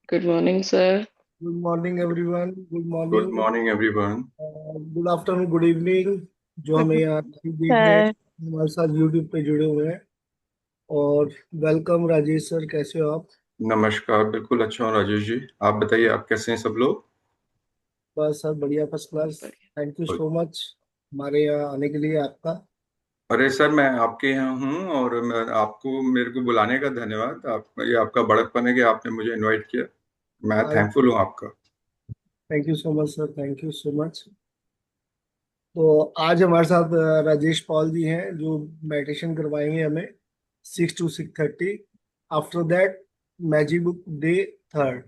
Good morning, sir. Good morning everyone. Good good morning, morning everyone. Good afternoon, good evening. जो हमें यहाँ live देख रहे हैं, सर। हमारे साथ यूट्यूब पे जुड़े हुए हैं। और वेलकम राजेश सर, कैसे हो आप? नमस्कार, बिल्कुल अच्छा हूँ राजेश जी। आप बताइए, आप कैसे हैं सब लोग? बस सर बढ़िया, फर्स्ट क्लास। बढ़िया। थैंक यू सो मच हमारे यहाँ आने के लिए आपका। अरे सर, मैं आपके यहाँ हूँ और आपको मेरे को बुलाने का धन्यवाद। ये आपका बड़कपन है कि आपने मुझे इनवाइट किया। मैं थैंकफुल हूँ आपका। Thank you so much sir, thank you so much. तो आज हमारे साथ राजेश पॉल जी हैं, जो मेडिटेशन करवाएंगे हमें 6 to 6:30। After that magic book day 3rd।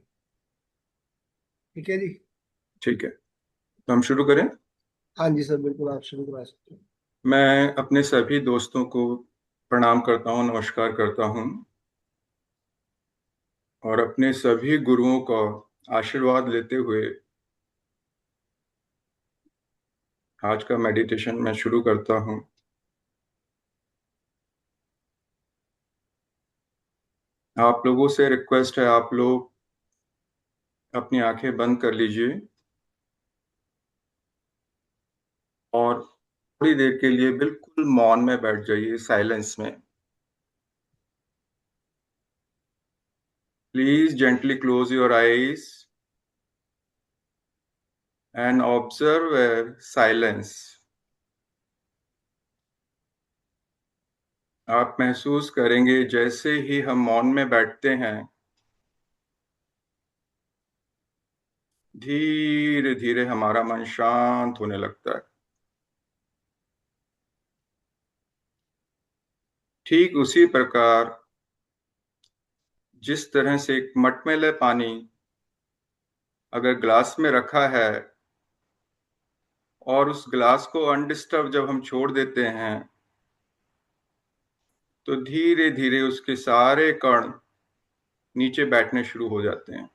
ठीक है जी। ठीक है, तो हम शुरू करें। हाँ जी सर, बिल्कुल आप शुरू करा सकते हैं। मैं अपने सभी दोस्तों को प्रणाम करता हूँ, नमस्कार करता हूँ और अपने सभी गुरुओं का आशीर्वाद लेते हुए आज का मेडिटेशन मैं शुरू करता हूँ। आप लोगों से रिक्वेस्ट है, आप लोग अपनी आंखें बंद कर लीजिए और थोड़ी देर के लिए बिल्कुल मौन में बैठ जाइए, साइलेंस में। Please gently close your eyes and observe silence. आप महसूस करेंगे जैसे ही हम मौन में बैठते हैं, धीरे धीरे हमारा मन शांत होने लगता है। ठीक उसी प्रकार जिस तरह से एक मटमैले पानी अगर ग्लास में रखा है और उस ग्लास को अनडिस्टर्ब जब हम छोड़ देते हैं, तो धीरे धीरे उसके सारे कण नीचे बैठने शुरू हो जाते हैं।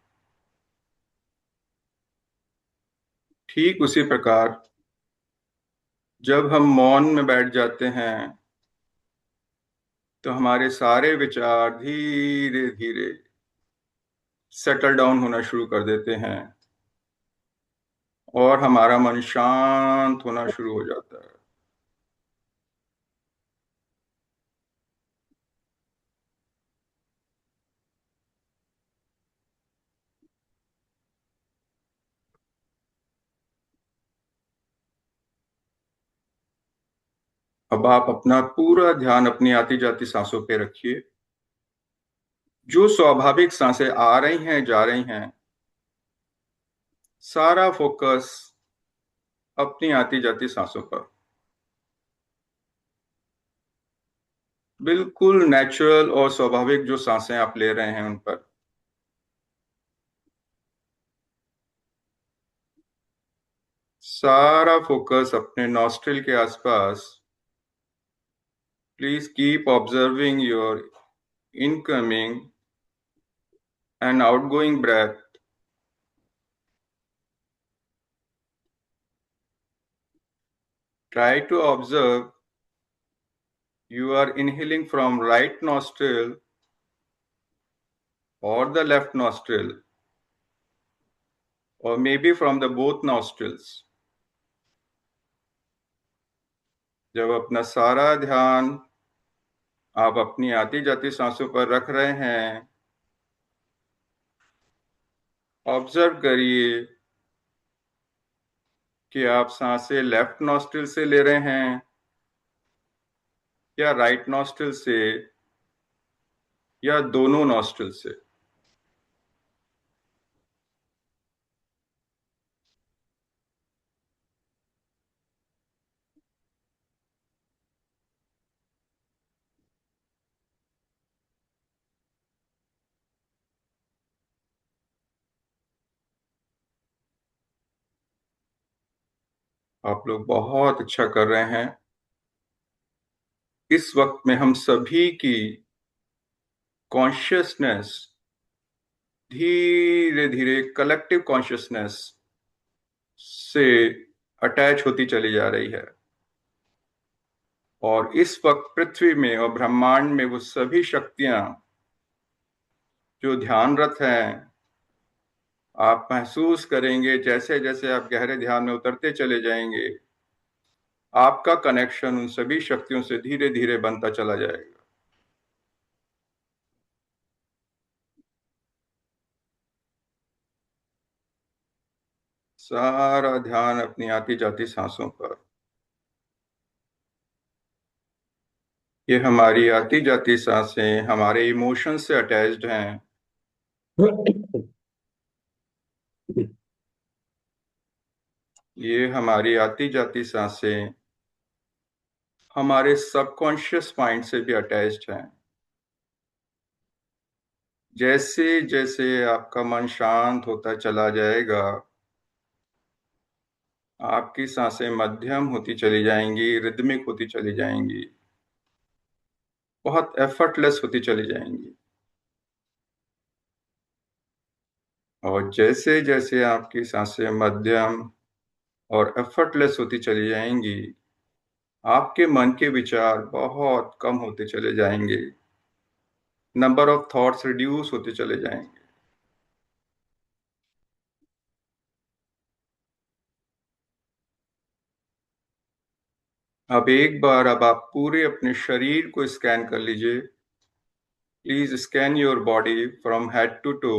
ठीक उसी प्रकार जब हम मौन में बैठ जाते हैं, तो हमारे सारे विचार धीरे धीरे सेटल डाउन होना शुरू कर देते हैं और हमारा मन शांत होना शुरू हो जाता है। अब आप अपना पूरा ध्यान अपनी आती जाती सांसों पे रखिए। जो स्वाभाविक सांसें आ रही हैं, जा रही हैं, सारा फोकस अपनी आती जाती सांसों पर। बिल्कुल नेचुरल और स्वाभाविक जो सांसें आप ले रहे हैं उन पर। सारा फोकस अपने नॉस्ट्रिल के आसपास। Please keep observing your incoming and outgoing breath. Try to observe you are inhaling from right nostril or the left nostril, or maybe from the both nostrils. जब अपना सारा ध्यान आप अपनी आती जाती सांसों पर रख रहे हैं, ऑब्जर्व करिए कि आप सांसें लेफ्ट नॉस्ट्रिल से ले रहे हैं या राइट नॉस्ट्रिल से या दोनों नॉस्ट्रिल से। आप लोग बहुत अच्छा कर रहे हैं। इस वक्त में हम सभी की कॉन्शियसनेस धीरे धीरे कलेक्टिव कॉन्शियसनेस से अटैच होती चली जा रही है और इस वक्त पृथ्वी में और ब्रह्मांड में वो सभी शक्तियां जो ध्यानरत हैं, आप महसूस करेंगे जैसे जैसे आप गहरे ध्यान में उतरते चले जाएंगे, आपका कनेक्शन उन सभी शक्तियों से धीरे धीरे बनता चला जाएगा। सारा ध्यान अपनी आती जाती सांसों पर। ये हमारी आती जाती सांसें हमारे इमोशन से अटैच्ड हैं। ये हमारी आती जाती सांसें हमारे सबकॉन्शियस माइंड से भी अटैच्ड हैं। जैसे जैसे आपका मन शांत होता चला जाएगा, आपकी सांसें मध्यम होती चली जाएंगी, रिदमिक होती चली जाएंगी, बहुत एफर्टलेस होती चली जाएंगी। और जैसे जैसे आपकी सांसें मध्यम और एफर्टलेस होती चली जाएंगी, आपके मन के विचार बहुत कम होते चले जाएंगे, नंबर ऑफ थॉट्स रिड्यूस होते चले जाएंगे। अब आप पूरे अपने शरीर को स्कैन कर लीजिए। Please scan your body from head to toe,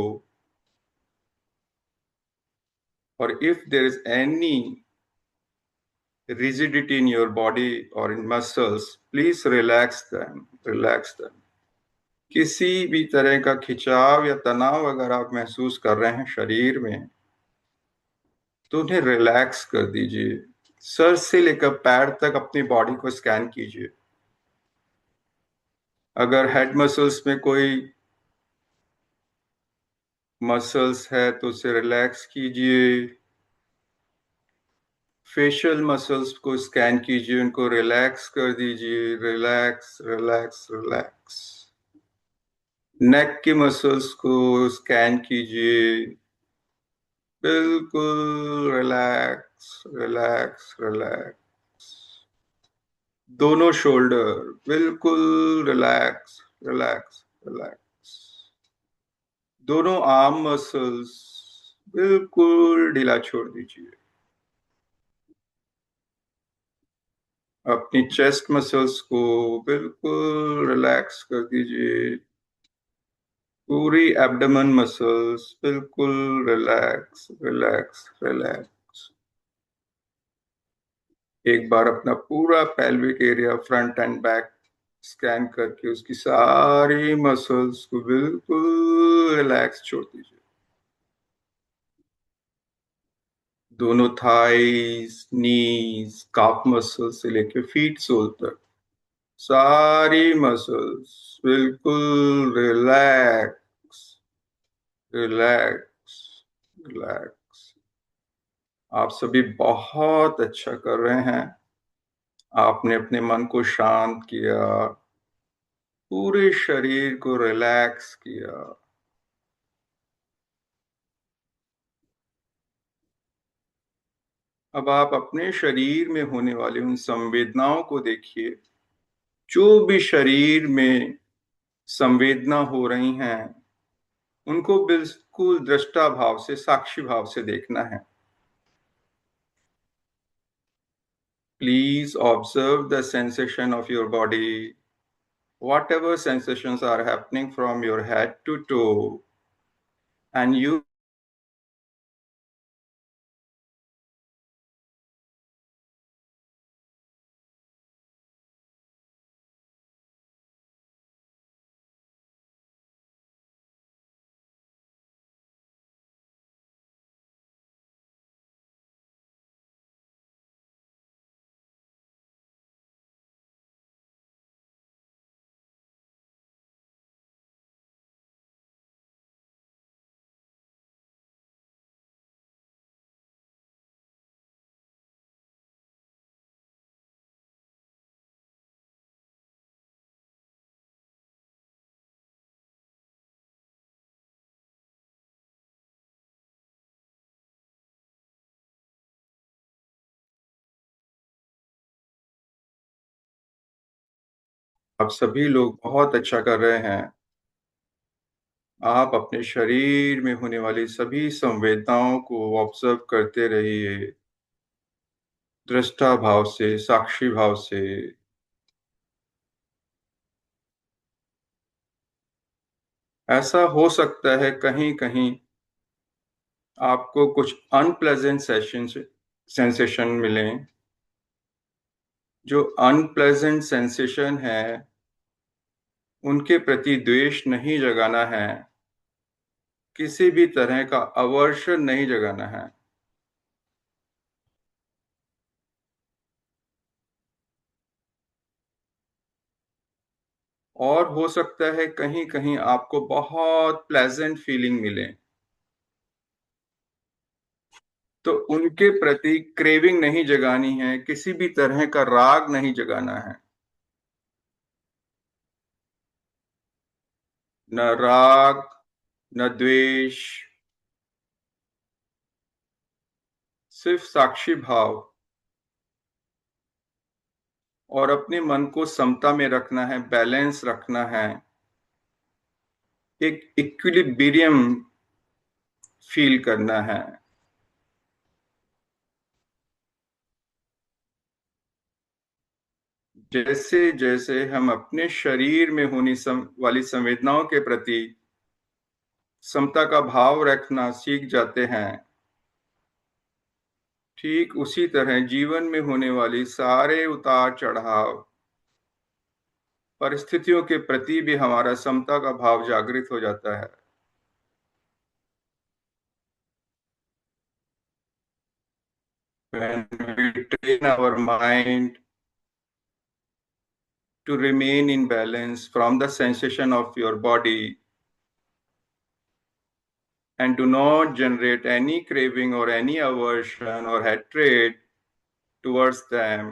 और if there is any rigidity in your body or in muscles, please relax them, relax them. किसी भी तरह का खिंचाव या तनाव अगर आप महसूस कर रहे हैं शरीर में, तो उन्हें रिलैक्स कर दीजिए। सर से लेकर पैर तक अपनी बॉडी को स्कैन कीजिए। अगर हेड मसल्स में कोई मसल्स है तो उसे रिलैक्स कीजिए। फेशियल मसल्स को स्कैन कीजिए, उनको रिलैक्स कर दीजिए। Relax relax relax. नेक की मसल्स को स्कैन कीजिए। बिल्कुल रिलैक्स रिलैक्स रिलैक्स। दोनों शोल्डर बिल्कुल रिलैक्स रिलैक्स रिलैक्स। दोनों आर्म मसल्स बिल्कुल ढीला छोड़ दीजिए। अपनी चेस्ट मसल्स को बिल्कुल रिलैक्स कर दीजिए। पूरी एब्डोमेन मसल्स बिल्कुल रिलैक्स रिलैक्स रिलैक्स। एक बार अपना पूरा pelvic area front end back scan करके उसकी सारी मसल्स को बिल्कुल रिलैक्स छोड़ दीजिए। दोनों थाइस, नीज, काफ मसल से लेके फीट सोल तक सारी मसल्स बिल्कुल रिलैक्स रिलैक्स रिलैक्स। आप सभी बहुत अच्छा कर रहे हैं। आपने अपने मन को शांत किया, पूरे शरीर को रिलैक्स किया। अब आप अपने शरीर में होने वाली उन संवेदनाओं को देखिए। जो भी शरीर में संवेदना हो रही हैं, उनको बिल्कुल दृष्टा भाव से, साक्षी भाव से देखना है। Please observe the sensation of your body, whatever sensations are happening from your head to toe, and you आप सभी लोग बहुत अच्छा कर रहे हैं। आप अपने शरीर में होने वाली सभी संवेदनाओं को ऑब्जर्व करते रहिए, दृष्टा भाव से, साक्षी भाव से। ऐसा हो सकता है कहीं कहीं आपको कुछ अनप्लेजेंट सेंसेशन मिलें। जो अनप्लेजेंट सेंसेशन है उनके प्रति द्वेष नहीं जगाना है, किसी भी तरह का अवर्शन नहीं जगाना है। और हो सकता है कहीं कहीं आपको बहुत प्लेजेंट फीलिंग मिले, तो उनके प्रति क्रेविंग नहीं जगानी है, किसी भी तरह का राग नहीं जगाना है। न राग, न द्वेष, सिर्फ साक्षी भाव। और अपने मन को समता में रखना है, बैलेंस रखना है, एक इक्विलिब्रियम फील करना है। जैसे जैसे हम अपने शरीर में होने वाली संवेदनाओं के प्रति समता का भाव रखना सीख जाते हैं, ठीक उसी तरह जीवन में होने वाली सारे उतार चढ़ाव परिस्थितियों के प्रति भी हमारा समता का भाव जागृत हो जाता है। When we train our mind to remain in balance from the sensation of your body and do not generate any craving or any aversion or hatred towards them,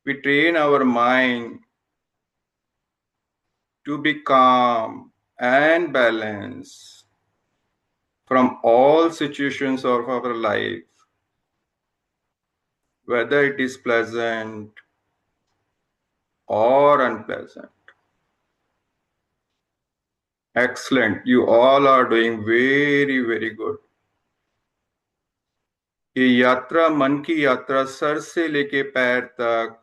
we train our mind to be calm and balanced from all situations of our life, whether it is pleasant or unpleasant. Excellent. You all are doing very, very good. ये यात्रा, मन की यात्रा, sir से लेके पैर तक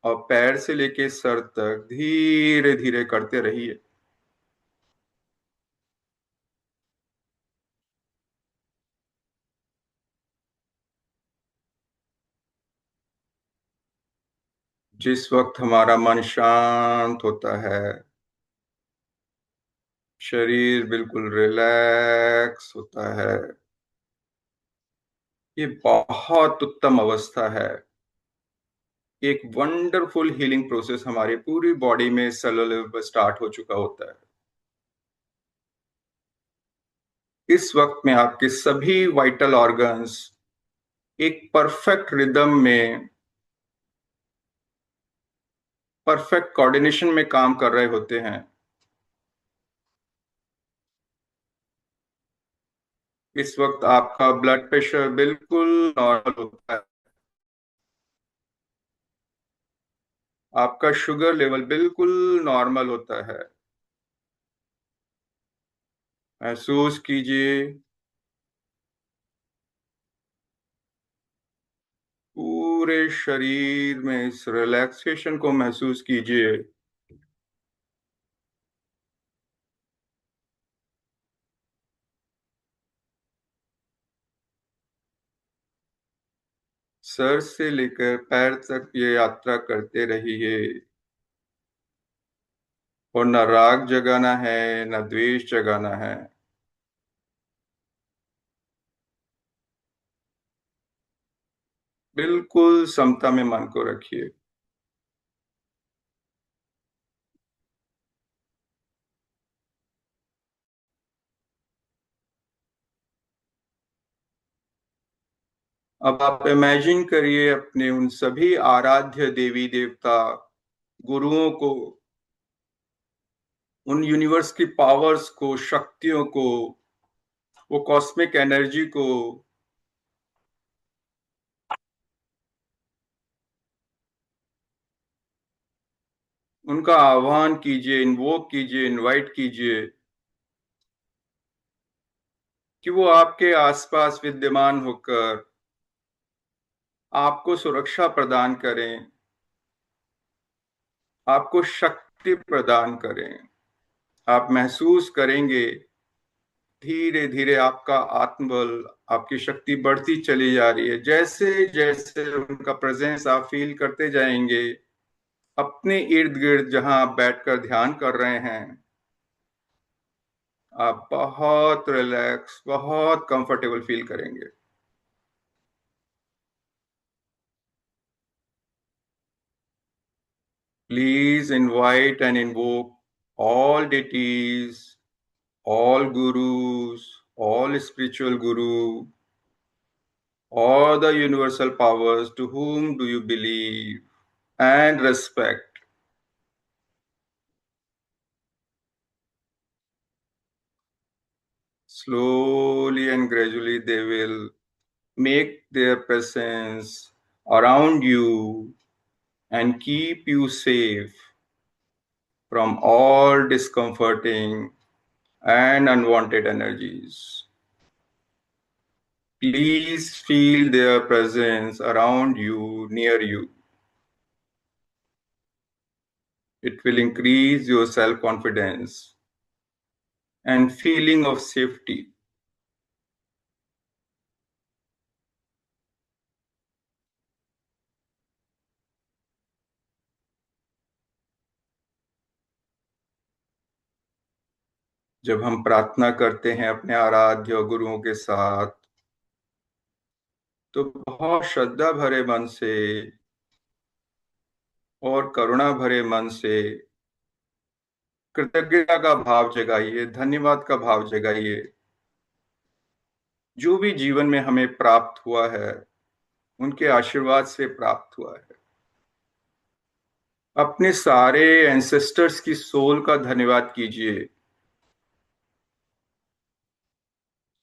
और पैर से लेके सर तक धीरे धीरे करते रहिए। जिस वक्त हमारा मन शांत होता है, शरीर बिल्कुल रिलैक्स होता है, ये बहुत उत्तम अवस्था है। एक वंडरफुल हीलिंग प्रोसेस हमारी पूरी बॉडी में सेलुलर लेवल पर स्टार्ट हो चुका होता है। इस वक्त में आपके सभी वाइटल ऑर्गन्स एक परफेक्ट रिदम में, परफेक्ट कोऑर्डिनेशन में काम कर रहे होते हैं। इस वक्त आपका ब्लड प्रेशर बिल्कुल नॉर्मल होता है, आपका शुगर लेवल बिल्कुल नॉर्मल होता है। महसूस कीजिए, पूरे शरीर में इस रिलैक्सेशन को महसूस कीजिए। सर से लेकर पैर तक ये यात्रा करते रहिए। और न राग जगाना है, न द्वेष जगाना है। बिल्कुल समता में मन को रखिए। अब आप इमेजिन करिए अपने उन सभी आराध्य देवी देवता गुरुओं को, उन यूनिवर्स की पावर्स को, शक्तियों को, वो कॉस्मिक एनर्जी को, उनका आह्वान कीजिए, इन्वोक कीजिए, इनवाइट कीजिए कि वो आपके आसपास विद्यमान होकर आपको सुरक्षा प्रदान करें, आपको शक्ति प्रदान करें। आप महसूस करेंगे धीरे धीरे आपका आत्मबल, आपकी शक्ति बढ़ती चली जा रही है। जैसे जैसे उनका प्रेजेंस आप फील करते जाएंगे, अपने इर्द गिर्द जहां आप बैठकर ध्यान कर रहे हैं, आप बहुत रिलैक्स, बहुत कंफर्टेबल फील करेंगे। Please invite and invoke all deities, all gurus, all spiritual guru, all the universal powers to whom do you believe and respect. Slowly and gradually they will make their presence around you and keep you safe from all discomforting and unwanted energies. Please feel their presence around you, near you. It will increase your self confidence and feeling of safety. जब हम प्रार्थना करते हैं अपने आराध्य गुरुओं के साथ, तो बहुत श्रद्धा भरे मन से और करुणा भरे मन से कृतज्ञता का भाव जगाइए, धन्यवाद का भाव जगाइए। जो भी जीवन में हमें प्राप्त हुआ है, उनके आशीर्वाद से प्राप्त हुआ है। अपने सारे एंसेस्टर्स की सोल का धन्यवाद कीजिए।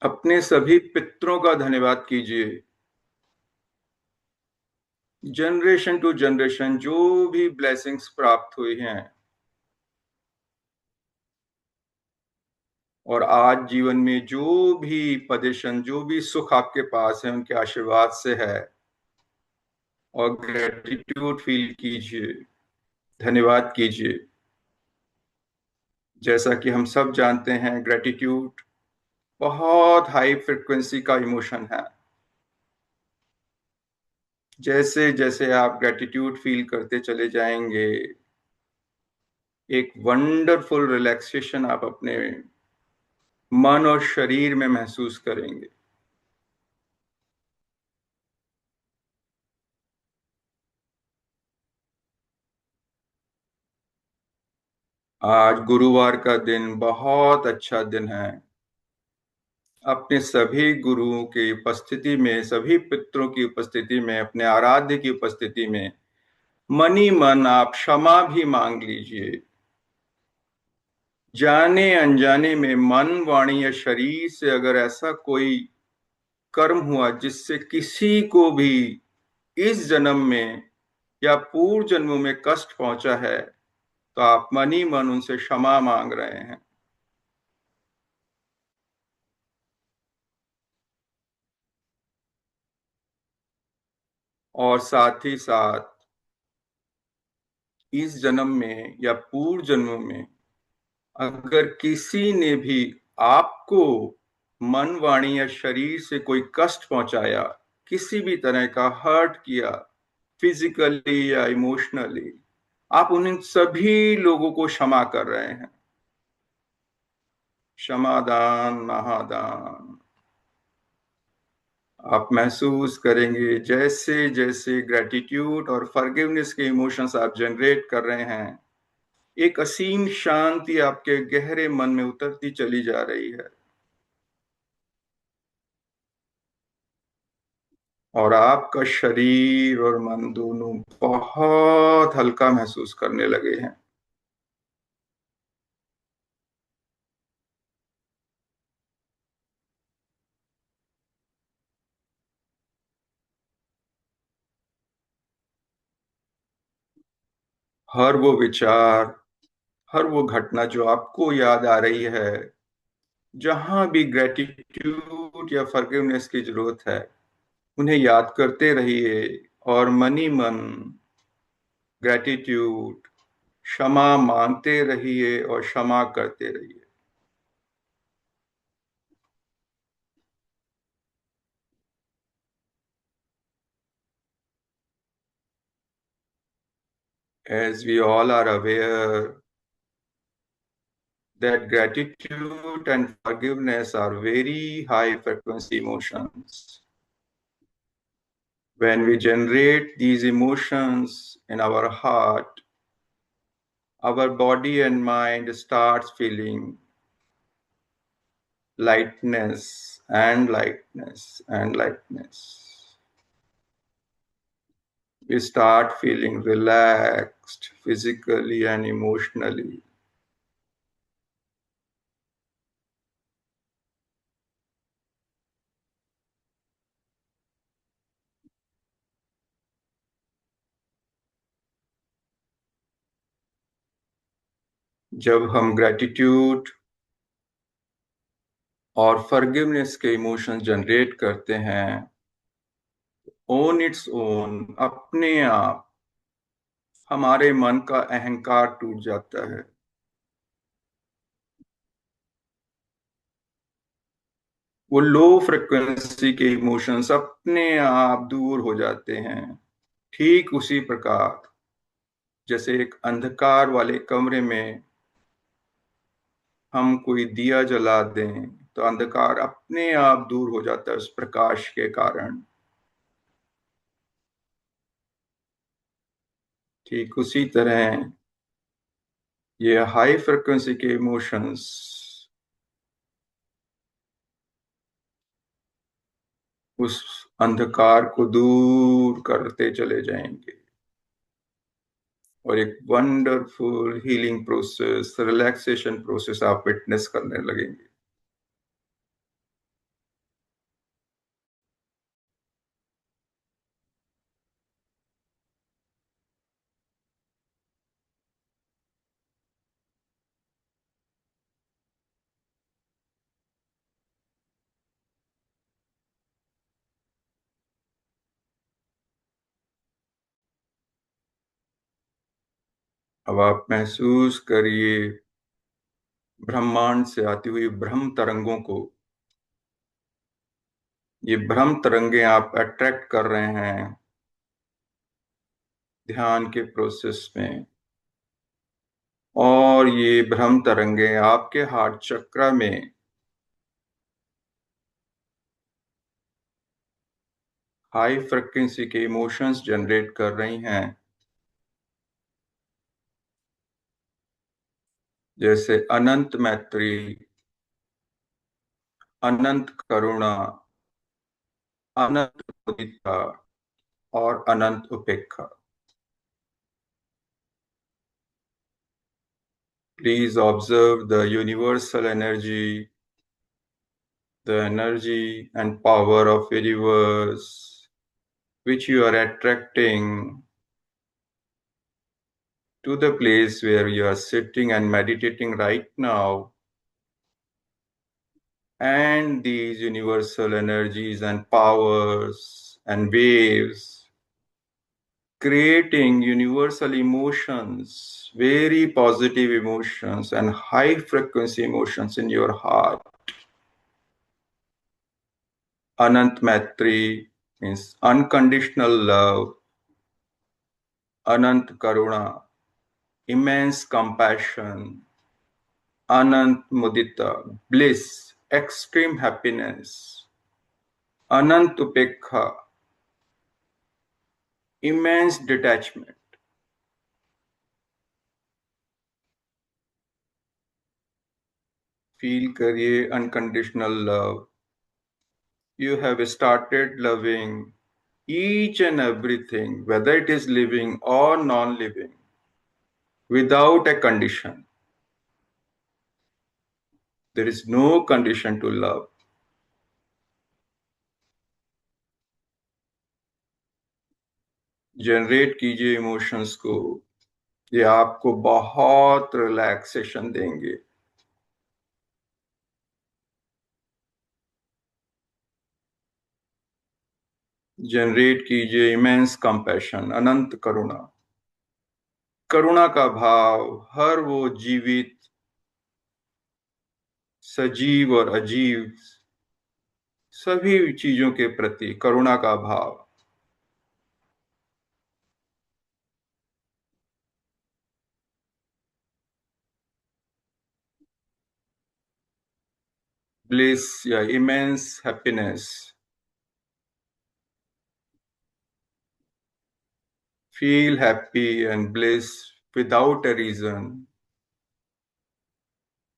अपने सभी पितरों का धन्यवाद कीजिए। जनरेशन टू जनरेशन जो भी ब्लेसिंग्स प्राप्त हुई हैं और आज जीवन में जो भी पोजीशन, जो भी सुख आपके पास है, उनके आशीर्वाद से है। और ग्रेटिट्यूड फील कीजिए, धन्यवाद कीजिए। जैसा कि हम सब जानते हैं, ग्रेटिट्यूड बहुत हाई फ्रिक्वेंसी का इमोशन है। जैसे जैसे आप ग्रेटिट्यूड फील करते चले जाएंगे, एक वंडरफुल रिलैक्सेशन आप अपने मन और शरीर में महसूस करेंगे। आज गुरुवार का दिन बहुत अच्छा दिन है। अपने सभी गुरुओं की उपस्थिति में, सभी पितरों की उपस्थिति में, अपने आराध्य की उपस्थिति में मन ही मन आप क्षमा भी मांग लीजिए। जाने अनजाने में मन, वाणी या शरीर से अगर ऐसा कोई कर्म हुआ जिससे किसी को भी इस जन्म में या पूर्व जन्मों में कष्ट पहुंचा है, तो आप मन ही मन उनसे क्षमा मांग रहे हैं। और साथ ही साथ इस जन्म में या पूर्व जन्मों में अगर किसी ने भी आपको मन, वाणी या शरीर से कोई कष्ट पहुंचाया, किसी भी तरह का हर्ट किया, फिजिकली या इमोशनली, आप उन सभी लोगों को क्षमा कर रहे हैं। क्षमादान महादान। आप महसूस करेंगे जैसे जैसे ग्रेटिट्यूड और फॉरगिवनेस के इमोशंस आप जनरेट कर रहे हैं, एक असीम शांति आपके गहरे मन में उतरती चली जा रही है और आपका शरीर और मन दोनों बहुत हल्का महसूस करने लगे हैं। हर वो विचार, हर वो घटना जो आपको याद आ रही है, जहां भी ग्रेटिट्यूड या फॉरगिवनेस की जरूरत है, उन्हें याद करते रहिए और मनी मन ग्रेटिट्यूड, क्षमा मांगते रहिए और क्षमा करते रहिए। As we all are aware that gratitude and forgiveness are very high frequency emotions. When we generate these emotions in our heart, our body and mind starts feeling lightness and lightness and lightness. We start feeling relaxed physically and emotionally. जब हम gratitude और forgiveness के emotions generate करते हैं, on its own, अपने आप हमारे मन का अहंकार टूट जाता है। वो लो फ्रिक्वेंसी के इमोशंस अपने आप दूर हो जाते हैं। ठीक उसी प्रकार जैसे एक अंधकार वाले कमरे में हम कोई दिया जला दें तो अंधकार अपने आप दूर हो जाता है उस प्रकाश के कारण। ठीक उसी तरह ये हाई फ्रिक्वेंसी के इमोशंस उस अंधकार को दूर करते चले जाएंगे और एक wonderful healing process, relaxation process आप विटनेस करने लगेंगे। अब आप महसूस करिए ब्रह्मांड से आती हुई ब्रह्म तरंगों को। ये ब्रह्म तरंगे आप अट्रैक्ट कर रहे हैं ध्यान के प्रोसेस में, और ये ब्रह्म तरंगे आपके हार्ट चक्र में हाई फ्रिक्वेंसी के इमोशंस जनरेट कर रही हैं, जैसे अनंत मैत्री, अनंत करुणा, अनंत मुदिता और अनंत उपेक्षा। Please observe the universal energy, the energy and power of universe, which you are attracting to the place where you are sitting and meditating right now. And these universal energies and powers and waves creating universal emotions, very positive emotions and high frequency emotions in your heart. Anant Maitri means unconditional love, Anant Karuna, immense compassion, Anant Mudita, bliss, extreme happiness, Anant Upekha, immense detachment. Feel kariye unconditional love. You have started loving each and everything, whether it is living or non-living, without a condition. There is no condition to love. Generate कीजिए emotions को ये आपको बहुत relaxation देंगे। Generate कीजिए immense compassion, अनंत करुणा। करुणा का भाव हर वो जीवित, सजीव और अजीव सभी चीजों के प्रति करुणा का भाव। ब्लिस या immense happiness. Feel happy and bliss without a reason.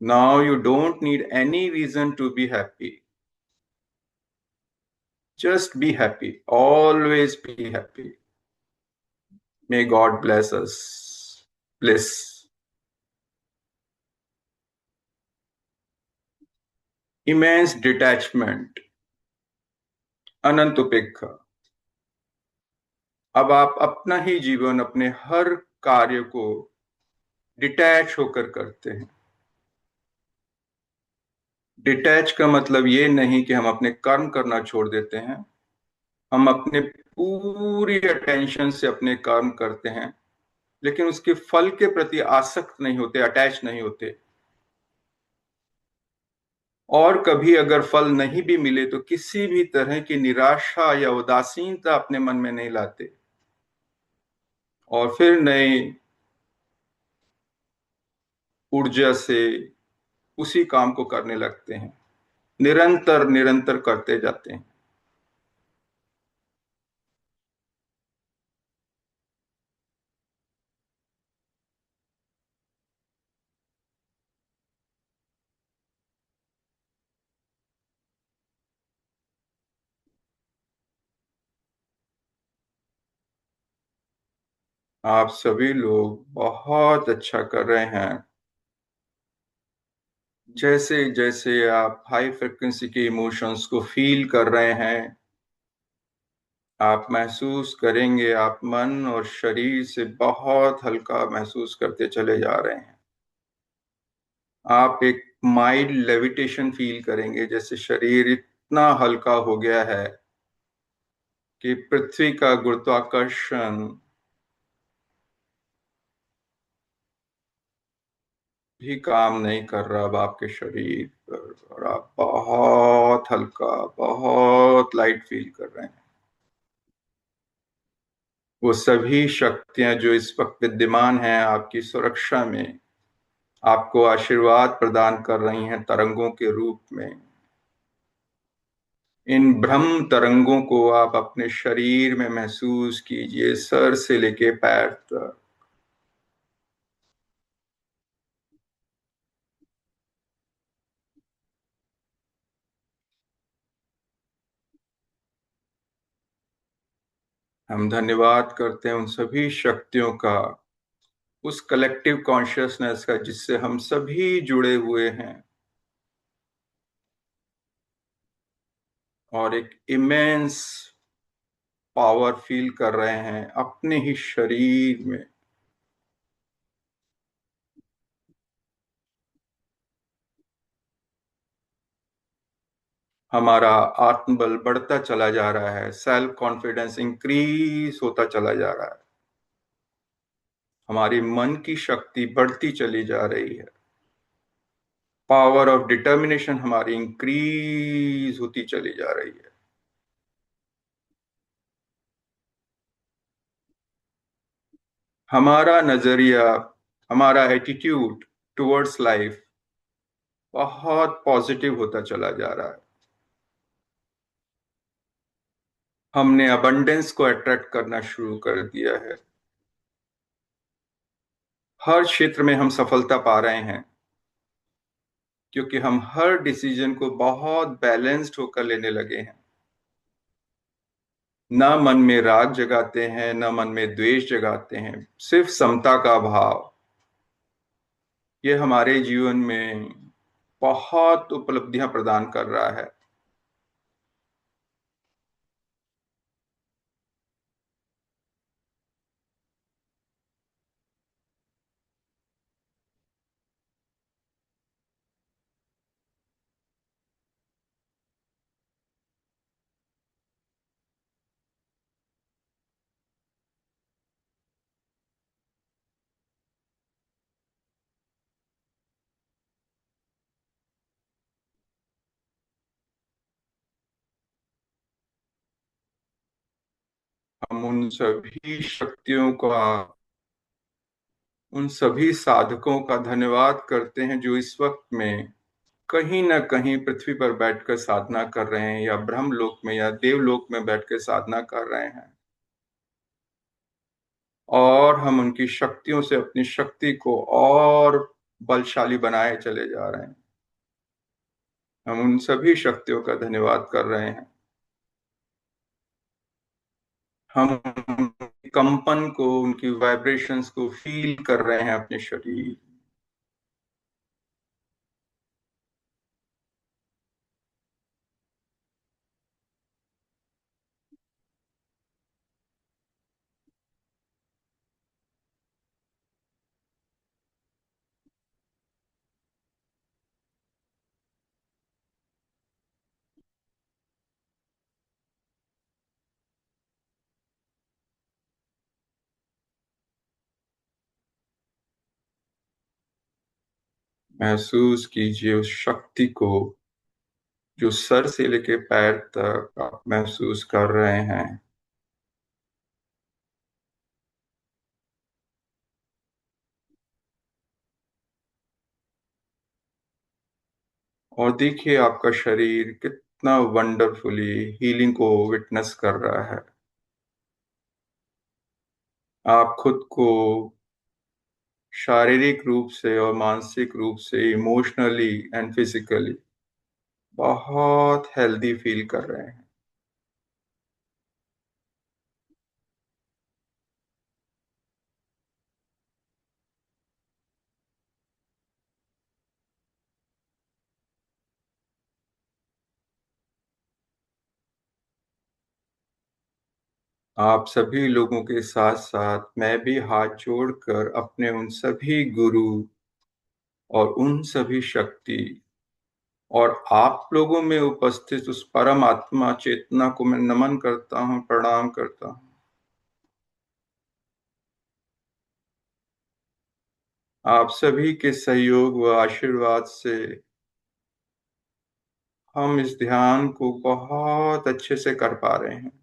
Now you don't need any reason to be happy. Just be happy. Always be happy. May God bless us. Bliss. Immense detachment. अनंत उपेक्षा। अब आप अपना ही जीवन, अपने हर कार्य को detach होकर करते हैं। डिटैच का मतलब ये नहीं कि हम अपने कर्म करना छोड़ देते हैं। हम अपने पूरी अटेंशन से अपने कर्म करते हैं, लेकिन उसके फल के प्रति आसक्त नहीं होते, अटैच नहीं होते। और कभी अगर फल नहीं भी मिले तो किसी भी तरह की निराशा या उदासीनता अपने मन में नहीं लाते, और फिर नए ऊर्जा से उसी काम को करने लगते हैं। निरंतर निरंतर करते जाते हैं। आप सभी लोग बहुत अच्छा कर रहे हैं। जैसे जैसे आप हाई फ्रिक्वेंसी के इमोशंस को फील कर रहे हैं, आप महसूस करेंगे आप मन और शरीर से बहुत हल्का महसूस करते चले जा रहे हैं। आप एक माइल्ड लेविटेशन फील करेंगे, जैसे शरीर इतना हल्का हो गया है कि पृथ्वी का गुरुत्वाकर्षण भी काम नहीं कर रहा अब आपके शरीर पर, और आप बहुत हल्का, बहुत लाइट फील कर रहे हैं। वो सभी शक्तियां जो इस वक्त विद्यमान हैं आपकी सुरक्षा में, आपको आशीर्वाद प्रदान कर रही हैं तरंगों के रूप में। इन ब्रह्म तरंगों को आप अपने शरीर में महसूस कीजिए, सर से लेके पैर तक। हम धन्यवाद करते हैं उन सभी शक्तियों का, उस कलेक्टिव कॉन्शियसनेस का जिससे हम सभी जुड़े हुए हैं, और एक इमेंस पावर फील कर रहे हैं अपने ही शरीर में। हमारा आत्मबल बढ़ता चला जा रहा है, सेल्फ कॉन्फिडेंस इंक्रीज होता चला जा रहा है, हमारी मन की शक्ति बढ़ती चली जा रही है, पावर ऑफ डिटर्मिनेशन हमारी इंक्रीज होती चली जा रही है। हमारा नजरिया, हमारा एटीट्यूड टुवर्ड्स लाइफ बहुत पॉजिटिव होता चला जा रहा है। हमने अबंडेंस को अट्रैक्ट करना शुरू कर दिया है। हर क्षेत्र में हम सफलता पा रहे हैं, क्योंकि हम हर डिसीजन को बहुत बैलेंस्ड होकर लेने लगे हैं। ना मन में राग जगाते हैं, ना मन में द्वेष जगाते हैं, सिर्फ समता का भाव। ये हमारे जीवन में बहुत उपलब्धियां प्रदान कर रहा है। हम उन सभी शक्तियों का, उन सभी साधकों का धन्यवाद करते हैं जो इस वक्त में कहीं ना कहीं पृथ्वी पर बैठकर साधना कर रहे हैं, या ब्रह्मलोक में या देवलोक में बैठकर साधना कर रहे हैं। और हम उनकी शक्तियों से अपनी शक्ति को और बलशाली बनाए चले जा रहे हैं। हम उन सभी शक्तियों का धन्यवाद कर रहे हैं। हम उनकी कंपन को, उनकी वाइब्रेशंस को फील कर रहे हैं अपने शरीर। महसूस कीजिए उस शक्ति को जो सर से लेकर पैर तक आप महसूस कर रहे हैं। और देखिए आपका शरीर कितना वंडरफुली हीलिंग को विटनेस कर रहा है। आप खुद को शारीरिक रूप से और मानसिक रूप से, इमोशनली एंड फिजिकली बहुत हेल्दी फील कर रहे हैं। आप सभी लोगों के साथ साथ मैं भी हाथ जोड़कर अपने उन सभी गुरु और उन सभी शक्ति और आप लोगों में उपस्थित उस परम आत्मा चेतना को मैं नमन करता हूँ, प्रणाम करता हूँ। आप सभी के सहयोग व आशीर्वाद से हम इस ध्यान को बहुत अच्छे से कर पा रहे हैं।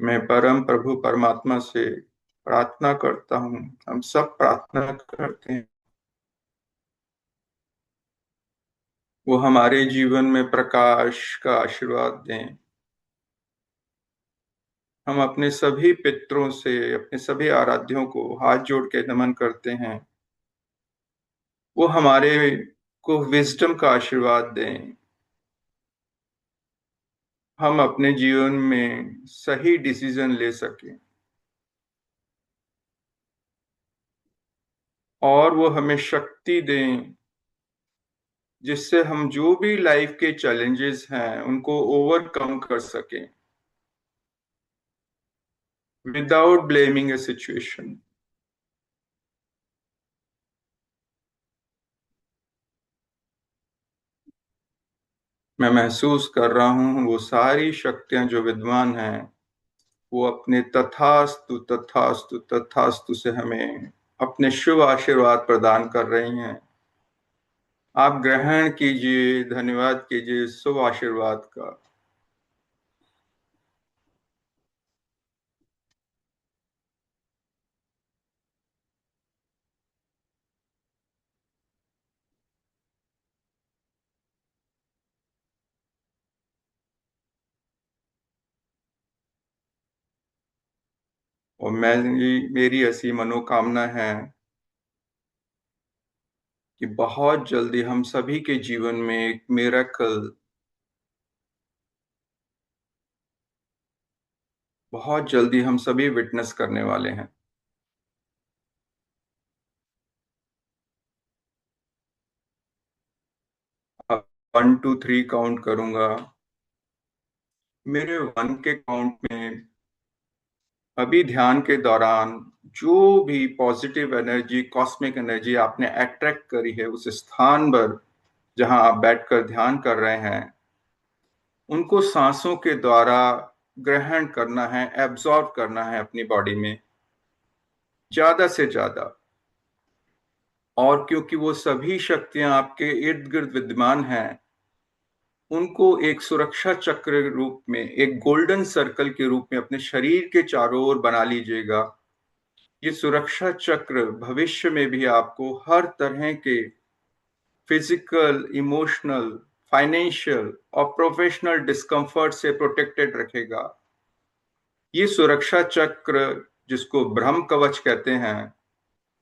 मैं परम प्रभु परमात्मा से प्रार्थना करता हूँ, हम सब प्रार्थना करते हैं, वो हमारे जीवन में प्रकाश का आशीर्वाद दें। हम अपने सभी पितरों से, अपने सभी आराध्यों को हाथ जोड़ के नमन करते हैं, वो हमारे को विजडम का आशीर्वाद दें। हम अपने जीवन में सही डिसीजन ले सकें और वो हमें शक्ति दें जिससे हम जो भी लाइफ के चैलेंजेस हैं उनको ओवरकम कर सकें विदाउट ब्लेमिंग ए सिचुएशन। मैं महसूस कर रहा हूँ वो सारी शक्तियां जो विद्वान हैं वो अपने तथास्तु तथास्तु तथास्तु से हमें अपने शुभ आशीर्वाद प्रदान कर रही हैं। आप ग्रहण कीजिए, धन्यवाद कीजिए शुभ आशीर्वाद का। और मेरी ऐसी मनोकामना है कि बहुत जल्दी हम सभी के जीवन में एक मिरेकल बहुत जल्दी हम सभी विटनेस करने वाले हैं। अब 1 2 3 काउंट करूंगा। मेरे 1 के काउंट में अभी ध्यान के दौरान जो भी पॉजिटिव एनर्जी, कॉस्मिक एनर्जी आपने अट्रैक्ट करी है उस स्थान पर जहां आप बैठकर ध्यान कर रहे हैं, उनको सांसों के द्वारा ग्रहण करना है, एब्जॉर्ब करना है अपनी बॉडी में ज्यादा से ज्यादा। और क्योंकि वो सभी शक्तियां आपके इर्द गिर्द विद्यमान हैं, उनको एक सुरक्षा चक्र के रूप में, एक गोल्डन सर्कल के रूप में अपने शरीर के चारों ओर बना लीजिएगा। ये सुरक्षा चक्र भविष्य में भी आपको हर तरह के फिजिकल, इमोशनल, फाइनेंशियल और प्रोफेशनल डिस्कम्फर्ट से प्रोटेक्टेड रखेगा। ये सुरक्षा चक्र, जिसको ब्रह्म कवच कहते हैं,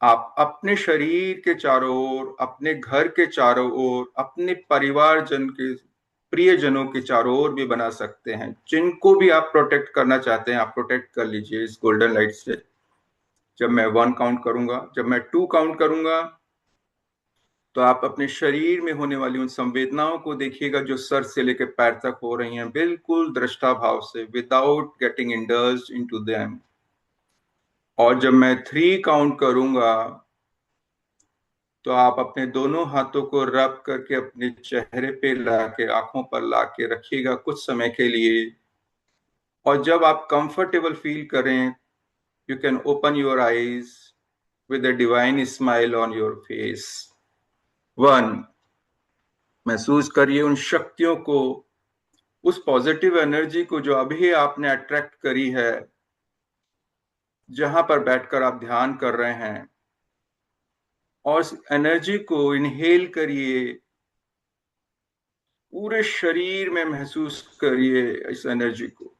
आप अपने शरीर के चारों ओर, अपने घर के चारों ओर, अपने परिवारजन के प्रियजनों के चारों ओर भी बना सकते हैं। जिनको भी आप प्रोटेक्ट करना चाहते हैं, आप प्रोटेक्ट कर लीजिए इस गोल्डन लाइट से। जब मैं 1 काउंट करूंगा, जब मैं 2 काउंट करूंगा, तो आप अपने शरीर में होने वाली उन संवेदनाओं को देखिएगा जो सर से लेकर पैर तक हो रही हैं, बिल्कुल दृष्टा भाव से, without getting indulged into them. और जब मैं 3 काउंट करूंगा, तो आप अपने दोनों हाथों को रब करके अपने चेहरे पे लाके, आंखों पर लाके रखिएगा कुछ समय के लिए। और जब आप कंफर्टेबल फील करें, you can open your eyes with a divine smile on your face. 1, महसूस करिए उन शक्तियों को, उस पॉजिटिव एनर्जी को जो अभी आपने अट्रैक्ट करी है, जहां पर बैठकर आप ध्यान कर रहे हैं। और इस एनर्जी को इनहेल करिए, पूरे शरीर में महसूस करिए इस एनर्जी को।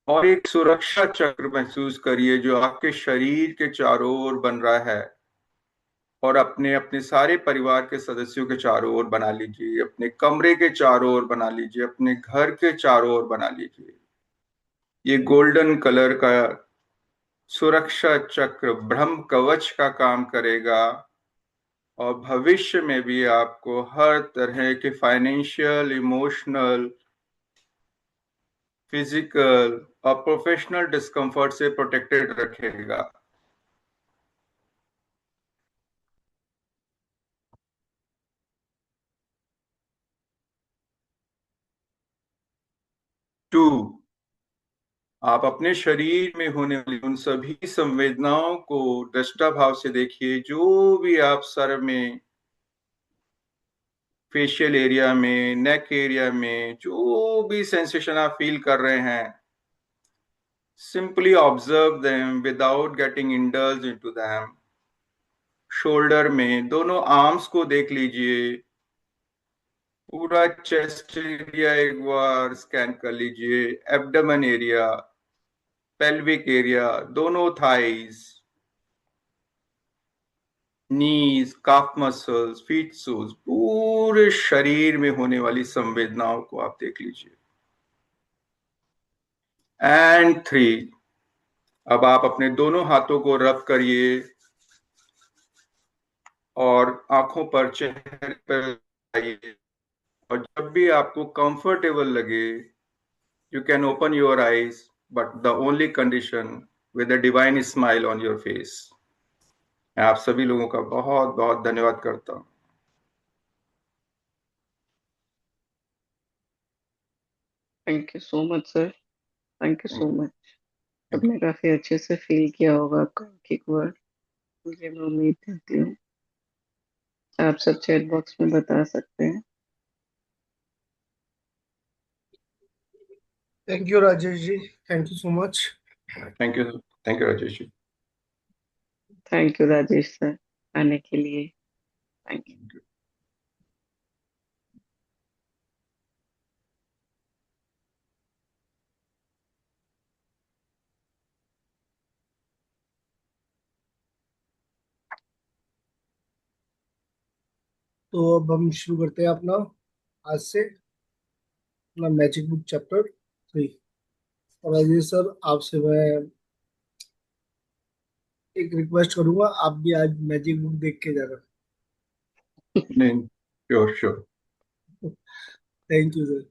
और एक सुरक्षा चक्र महसूस करिए जो आपके शरीर के चारों ओर बन रहा है। और अपने अपने सारे परिवार के सदस्यों के चारों ओर बना लीजिए, अपने कमरे के चारों ओर बना लीजिए, अपने घर के चारों ओर बना लीजिए। ये गोल्डन कलर का सुरक्षा चक्र ब्रह्म कवच का काम करेगा। और भविष्य में भी आपको हर तरह के फाइनेंशियल, इमोशनल, फिजिकल और प्रोफेशनल डिस्कम्फर्ट से प्रोटेक्टेड रखेगा। टू, आप अपने शरीर में होने वाली उन सभी संवेदनाओं को दृष्टा भाव से देखिए, जो भी आप सर में, फेशियल एरिया में, नेक एरिया में जो भी सेंसेशन आप फील कर रहे हैं, simply observe them without getting indulge into them. Shoulder में दोनों आर्म्स को देख लीजिए, पूरा चेस्ट एरिया एक बार स्कैन कर लीजिए, एब्डोमेन एरिया, पेल्विक एरिया, दोनों थाइज, नीज, काफ मसल्स, फीट सोल्स, पूरे शरीर में होने वाली संवेदनाओं को आप देख लीजिए। एंड 3, अब आप अपने दोनों हाथों को रब करिए और आंखों पर, चेहरे पर लगाइए। और जब भी आपको कंफर्टेबल लगे, you can open your eyes, but the only condition with a divine smile on your face. मैं आप सभी लोगों का बहुत बहुत धन्यवाद करता हूं। Thank you so much sir, thank you so much. Thank सबने काफी अच्छे से फील किया होगा आपका एक वर्ड, मुझे मैं उम्मीद करती हूँ। आप सब चैट बॉक्स में बता सकते हैं। Thank you Rajesh ji, thank you so much. You, thank you, thank you Rajesh ji. Thank you Rajesh sir आने के लिए, थैंक यू। तो अब हम शुरू करते हैं अपना, आज से अपना मैजिक बुक चैप्टर 3। और राजेश सर, आपसे मैं एक रिक्वेस्ट करूंगा, आप भी आज मैजिक बुक देख के जाना। नहीं, sure sure. Thank you sir.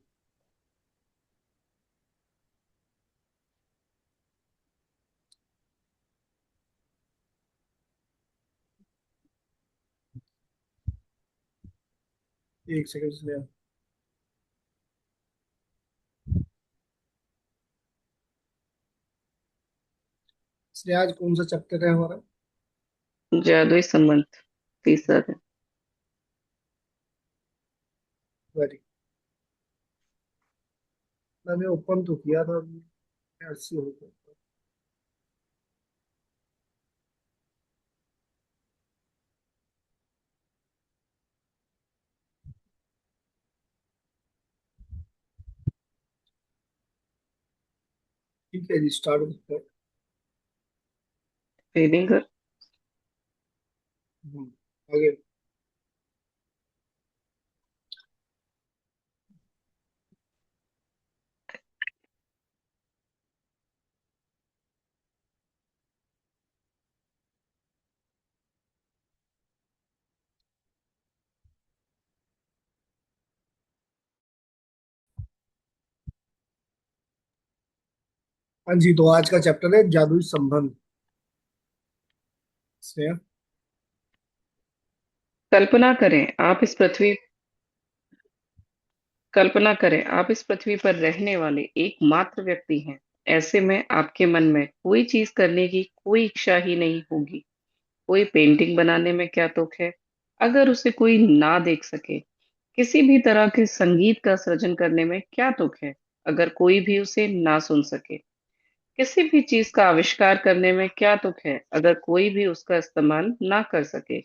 एक सेकंड से। इसलिए आज कौन सा चैप्टर है हमारा? जादुई संबंध, तीसरा है। वेरी, मैंने ओपन तो किया था, ऐसे हो गया। ठीक है जी, स्टार्ट करते हैं। रीडिंग कर। हम्म, आगे। हाँ जी, तो आज का चैप्टर है जादुई संबंध। स्नेहा। कल्पना करें आप इस पृथ्वी कल्पना करें आप इस पृथ्वी पर रहने वाले एकमात्र व्यक्ति हैं। ऐसे में आपके मन में कोई चीज करने की कोई इच्छा ही नहीं होगी। कोई पेंटिंग बनाने में क्या तुक है अगर उसे कोई ना देख सके। किसी भी तरह के संगीत का सृजन करने में क्या तुक है अगर कोई भी उसे ना सुन सके। किसी भी चीज का आविष्कार करने में क्या तुक है अगर कोई भी उसका इस्तेमाल ना कर सके।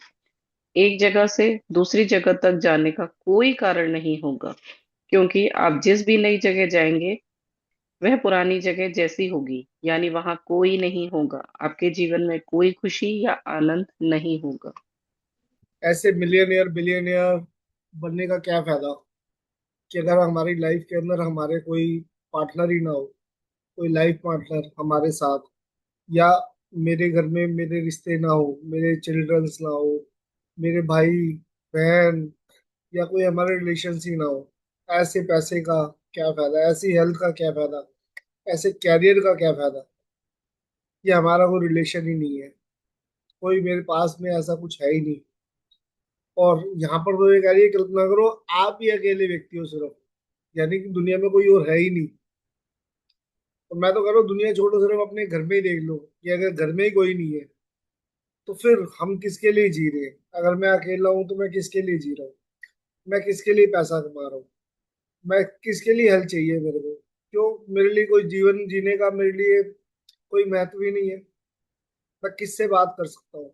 एक जगह से दूसरी जगह तक जाने का कोई कारण नहीं होगा, क्योंकि आप जिस भी नई जगह जाएंगे वह पुरानी जगह जैसी होगी, यानी वहां कोई नहीं होगा। आपके जीवन में कोई खुशी या आनंद नहीं होगा। ऐसे मिलियनेयर बिलियनियर बनने का क्या फायदा कि अगर हमारी लाइफ के अंदर हमारे कोई पार्टनर ही ना हो, कोई लाइफ पार्टनर हमारे साथ, या मेरे घर में मेरे रिश्ते ना हो, मेरे चिल्ड्रंस ना हो, मेरे भाई बहन, या कोई हमारे रिलेशन ही ना हो। ऐसे पैसे का क्या फायदा, ऐसी हेल्थ का क्या फायदा, ऐसे कैरियर का क्या फायदा, ये हमारा कोई रिलेशन ही नहीं है। कोई मेरे पास में ऐसा कुछ है ही नहीं। और यहाँ पर तो ये कह रही है, कल्पना करो आप ही अकेले व्यक्ति हो सिर्फ, यानी कि दुनिया में कोई और है ही नहीं। तो मैं तो कह रहा हूँ दुनिया छोड़ो, सिर्फ अपने घर में ही देख लो कि अगर घर में ही कोई नहीं है तो फिर हम किसके लिए जी रहे हैं। अगर मैं अकेला हूँ तो मैं किसके लिए जी रहा हूँ, मैं किसके लिए पैसा कमा रहा हूँ, मैं किसके लिए हेल्प चाहिए मेरे को। क्यों, मेरे लिए कोई जीवन जीने का मेरे लिए कोई महत्व ही नहीं है। मैं किससे बात कर सकता हूँ।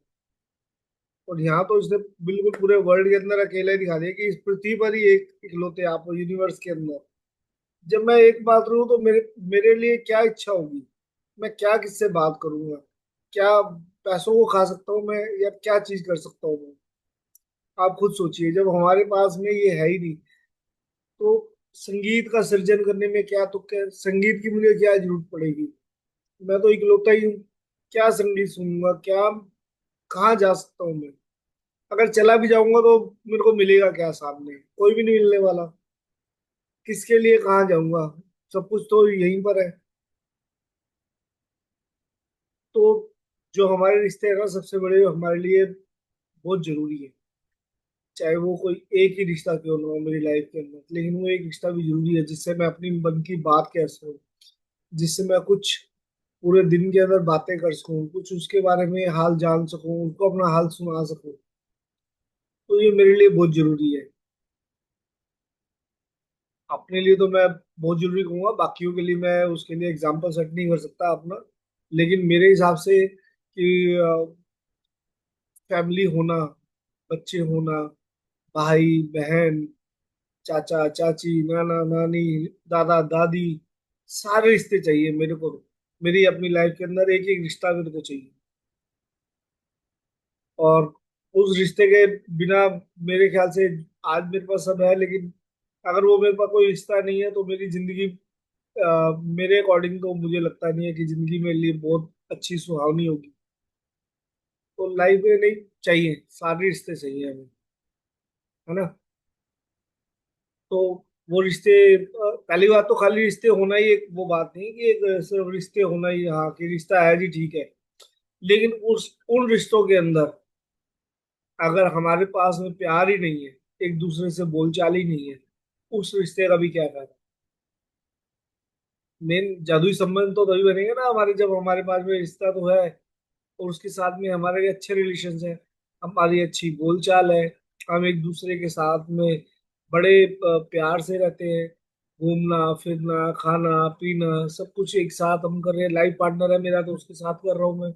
और यहाँ तो इसने बिल्कुल पूरे वर्ल्ड के अंदर अकेला ही दिखा दिया कि इस पृथ्वी पर ही एक इकलौते आप हो यूनिवर्स के अंदर। जब मैं एक बात रहूं तो मेरे मेरे लिए क्या इच्छा होगी, मैं क्या किससे बात करूंगा, क्या पैसों को खा सकता हूँ मैं, या क्या चीज कर सकता हूँ मैं। आप खुद सोचिए, जब हमारे पास में ये है ही नहीं तो संगीत का सृजन करने में क्या, तो क्या संगीत की मुझे क्या जरूरत पड़ेगी। मैं तो इकलौता ही हूँ, क्या संगीत सुनूंगा, क्या कहाँ जा सकता हूँ मैं। अगर चला भी जाऊंगा तो मेरे को मिलेगा क्या, सामने कोई भी नहीं मिलने वाला। किसके लिए कहाँ जाऊंगा, सब कुछ तो यहीं पर है। तो जो हमारे रिश्ते हैं ना, सबसे बड़े हमारे लिए बहुत जरूरी है। चाहे वो कोई एक ही रिश्ता क्यों ना हो मेरी लाइफ के अंदर, लेकिन वो एक रिश्ता भी जरूरी है जिससे मैं अपनी मन की बात कह सकूं, जिससे मैं कुछ पूरे दिन के अंदर बातें कर सकूं, कुछ उसके बारे में हाल जान सकूं, उनको अपना हाल सुना सकूं। तो ये मेरे लिए बहुत जरूरी है। अपने लिए तो मैं बहुत जरूरी कहूंगा, बाकियों के लिए मैं उसके लिए एग्जाम्पल सेट नहीं कर सकता अपना। लेकिन मेरे हिसाब से कि फैमिली होना, बच्चे होना, भाई बहन, चाचा चाची, नाना नानी, दादा दादी, सारे रिश्ते चाहिए मेरे को। मेरी अपनी लाइफ के अंदर एक एक रिश्ता मेरे को चाहिए। और उस रिश्ते के बिना मेरे ख्याल से, आज मेरे पास सब है लेकिन अगर वो मेरे पास कोई रिश्ता नहीं है तो मेरी जिंदगी, मेरे अकॉर्डिंग तो मुझे लगता नहीं है कि जिंदगी मेरे लिए बहुत अच्छी सुहावनी होगी। तो लाइफ में नहीं चाहिए, सारे रिश्ते चाहिए हमें, है ना। तो वो रिश्ते, पहली बात तो खाली रिश्ते होना ही एक वो बात नहीं कि एक सिर्फ रिश्ते होना ही, हाँ कि रिश्ता है जी ठीक है। लेकिन उस उन रिश्तों के अंदर अगर हमारे पास में प्यार ही नहीं है, एक दूसरे से बोलचाल ही नहीं है, उस रिश्ते का भी क्या फायदा। मेन जादुई संबंध तो तभी बनेंगे ना हमारे, जब हमारे पास में रिश्ता तो है और उसके साथ में हमारे अच्छे रिलेशन है, हमारी अच्छी बोलचाल है, हम एक दूसरे के साथ में बड़े प्यार से रहते हैं। घूमना फिरना खाना पीना सब कुछ एक साथ हम कर रहे हैं। लाइफ पार्टनर है मेरा तो उसके साथ कर रहा हूँ मैं।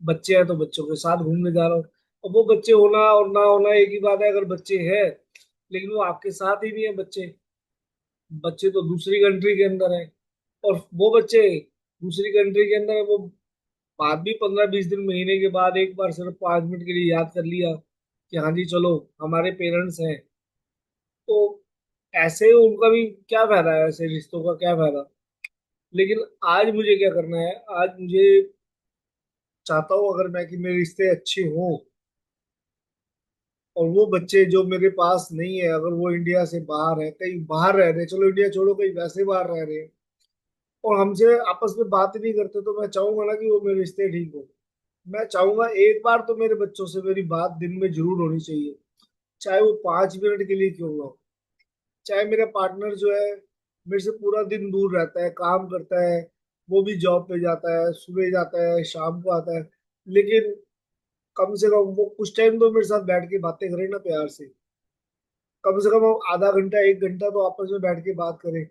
बच्चे हैं तो बच्चों के साथ घूमने जा रहा हूँ। अब वो बच्चे होना और ना होना एक ही बात है। अगर बच्चे हैं लेकिन वो आपके साथ ही नहीं है, बच्चे बच्चे तो दूसरी कंट्री के अंदर है, और वो बच्चे दूसरी कंट्री के अंदर है, वो बाद भी 15-20 दिन महीने के बाद एक बार सिर्फ 5 मिनट के लिए याद कर लिया कि हाँ जी चलो हमारे पेरेंट्स हैं। तो ऐसे उनका भी क्या फायदा है, ऐसे रिश्तों का क्या फायदा। लेकिन आज मुझे क्या करना है, आज मुझे चाहता हूँ अगर मैं कि मेरे रिश्ते अच्छे हों, और वो बच्चे जो मेरे पास नहीं है, अगर वो इंडिया से बाहर है, कहीं बाहर रह रहे हैं, चलो इंडिया छोड़ो कहीं वैसे बाहर रह रहे हैं और हमसे आपस में बात ही नहीं करते, तो मैं चाहूंगा ना कि वो मेरे रिश्ते ठीक हो। मैं चाहूंगा एक बार तो मेरे बच्चों से मेरी बात दिन में जरूर होनी चाहिए, चाहे वो 5 मिनट के लिए क्यों ना हो। चाहे मेरा पार्टनर जो है मेरे से पूरा दिन दूर रहता है, काम करता है, वो भी जॉब पे जाता है, सुबह जाता है शाम को आता है, लेकिन कम से कम वो कुछ टाइम तो मेरे साथ बैठ के बातें करें ना प्यार से। कम से कम हम आधा घंटा 1 घंटा तो आपस में बैठ के बात करें।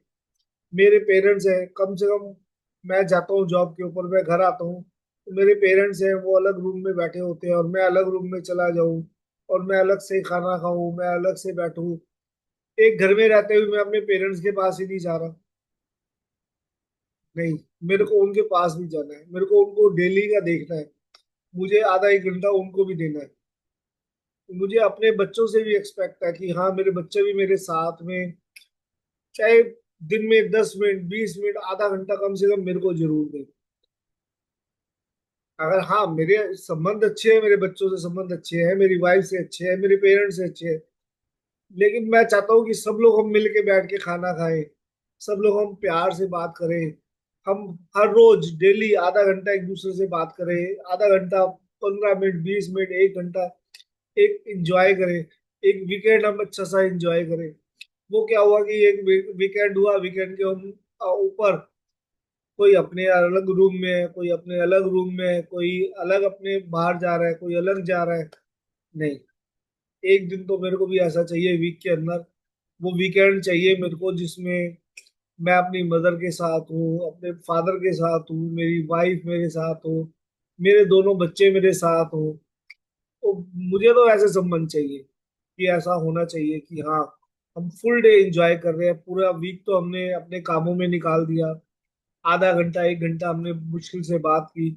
मेरे पेरेंट्स हैं, कम से कम मैं जाता हूँ जॉब के ऊपर, मैं घर आता हूँ तो मेरे पेरेंट्स हैं वो अलग रूम में बैठे होते हैं और मैं अलग रूम में चला जाऊँ, और मैं अलग से खाना खाऊं, मैं अलग से बैठूं। एक घर में रहते हुए मैं अपने पेरेंट्स के पास ही नहीं जा रहा। नहीं, मेरे को उनके पास भी जाना है, मेरे को उनको डेली का देखना है, मुझे आधा 1 घंटा उनको भी देना है। मुझे अपने बच्चों से भी एक्सपेक्ट है कि हाँ मेरे बच्चे भी मेरे साथ में, चाहे दिन में 10 मिनट 20 मिनट आधा घंटा कम से कम मेरे को जरूर दें। अगर हाँ मेरे संबंध अच्छे हैं, मेरे बच्चों से संबंध अच्छे हैं, मेरी वाइफ से अच्छे हैं, मेरे पेरेंट्स से अच्छे हैं, लेकिन मैं चाहता हूँ कि सब लोग हम मिल के बैठ के खाना खाएं, सब लोग हम प्यार से बात करें, हम हर रोज डेली आधा घंटा एक दूसरे से बात करें, आधा घंटा 15 मिनट 20 मिनट 1 घंटा एक एंजॉय करें। एक वीकेंड हम अच्छा सा एंजॉय करें। वो क्या हुआ कि एक वीकेंड हुआ, वीकेंड के हम ऊपर कोई अपने अलग रूम में है, कोई अपने अलग रूम में है, कोई अलग अपने बाहर जा रहा है, कोई अलग जा रहा है। नहीं, एक दिन तो मेरे को भी ऐसा चाहिए वीक के अंदर, वो वीकेंड चाहिए मेरे को जिसमें मैं अपनी मदर के साथ हूँ, अपने फादर के साथ हूँ, मेरी वाइफ मेरे साथ हो, मेरे दोनों बच्चे मेरे साथ हो। तो मुझे तो ऐसे संबंध चाहिए कि ऐसा होना चाहिए कि हाँ हम फुल डे एंजॉय कर रहे हैं, पूरा वीक तो हमने अपने कामों में निकाल दिया, आधा घंटा 1 घंटा हमने मुश्किल से बात की,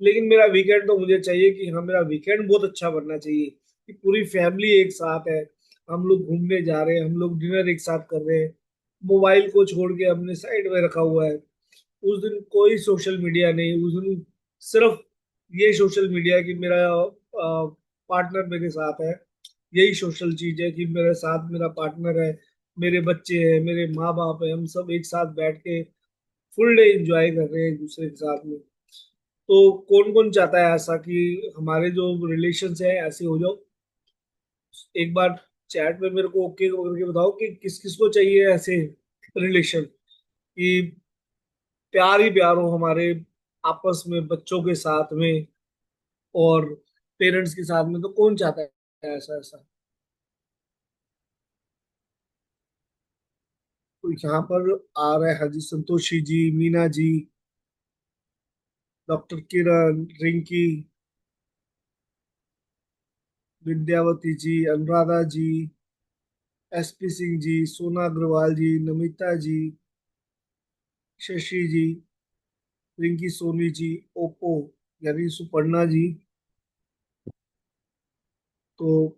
लेकिन मेरा वीकेंड तो मुझे चाहिए कि हाँ मेरा वीकेंड बहुत अच्छा बनना चाहिए कि पूरी फैमिली एक साथ है, हम लोग घूमने जा रहे हैं, हम लोग डिनर एक साथ कर रहे हैं, मोबाइल को छोड़ के हमने साइड में रखा हुआ है। उस दिन कोई सोशल मीडिया नहीं, उस दिन सिर्फ ये सोशल मीडिया कि मेरा पार्टनर मेरे साथ है, यही सोशल चीज है कि मेरे साथ मेरा पार्टनर है, मेरे बच्चे हैं, मेरे माँ बाप है, हम सब एक साथ बैठ के फुल डे एंजॉय कर रहे हैं एक दूसरे के साथ में। तो कौन कौन चाहता है ऐसा कि हमारे जो रिलेशन है ऐसे हो जाओ। एक बार चैट में मेरे को ओके करके बताओ कि किस किस को चाहिए ऐसे रिलेशन, कि प्यार ही प्यार हो हमारे आपस में, बच्चों के साथ में और पेरेंट्स के साथ में। तो कौन चाहता है ऐसा ऐसा। तो यहाँ पर आ रहे हैं हाजी संतोषी जी, मीना जी, डॉक्टर किरण, रिंकी, विद्यावती जी, अनुराधा जी, एसपी सिंह जी, सोना अग्रवाल जी, नमिता जी, शशि जी, रिंकी सोनी जी, ओप्पो यानी सुपर्णा जी। तो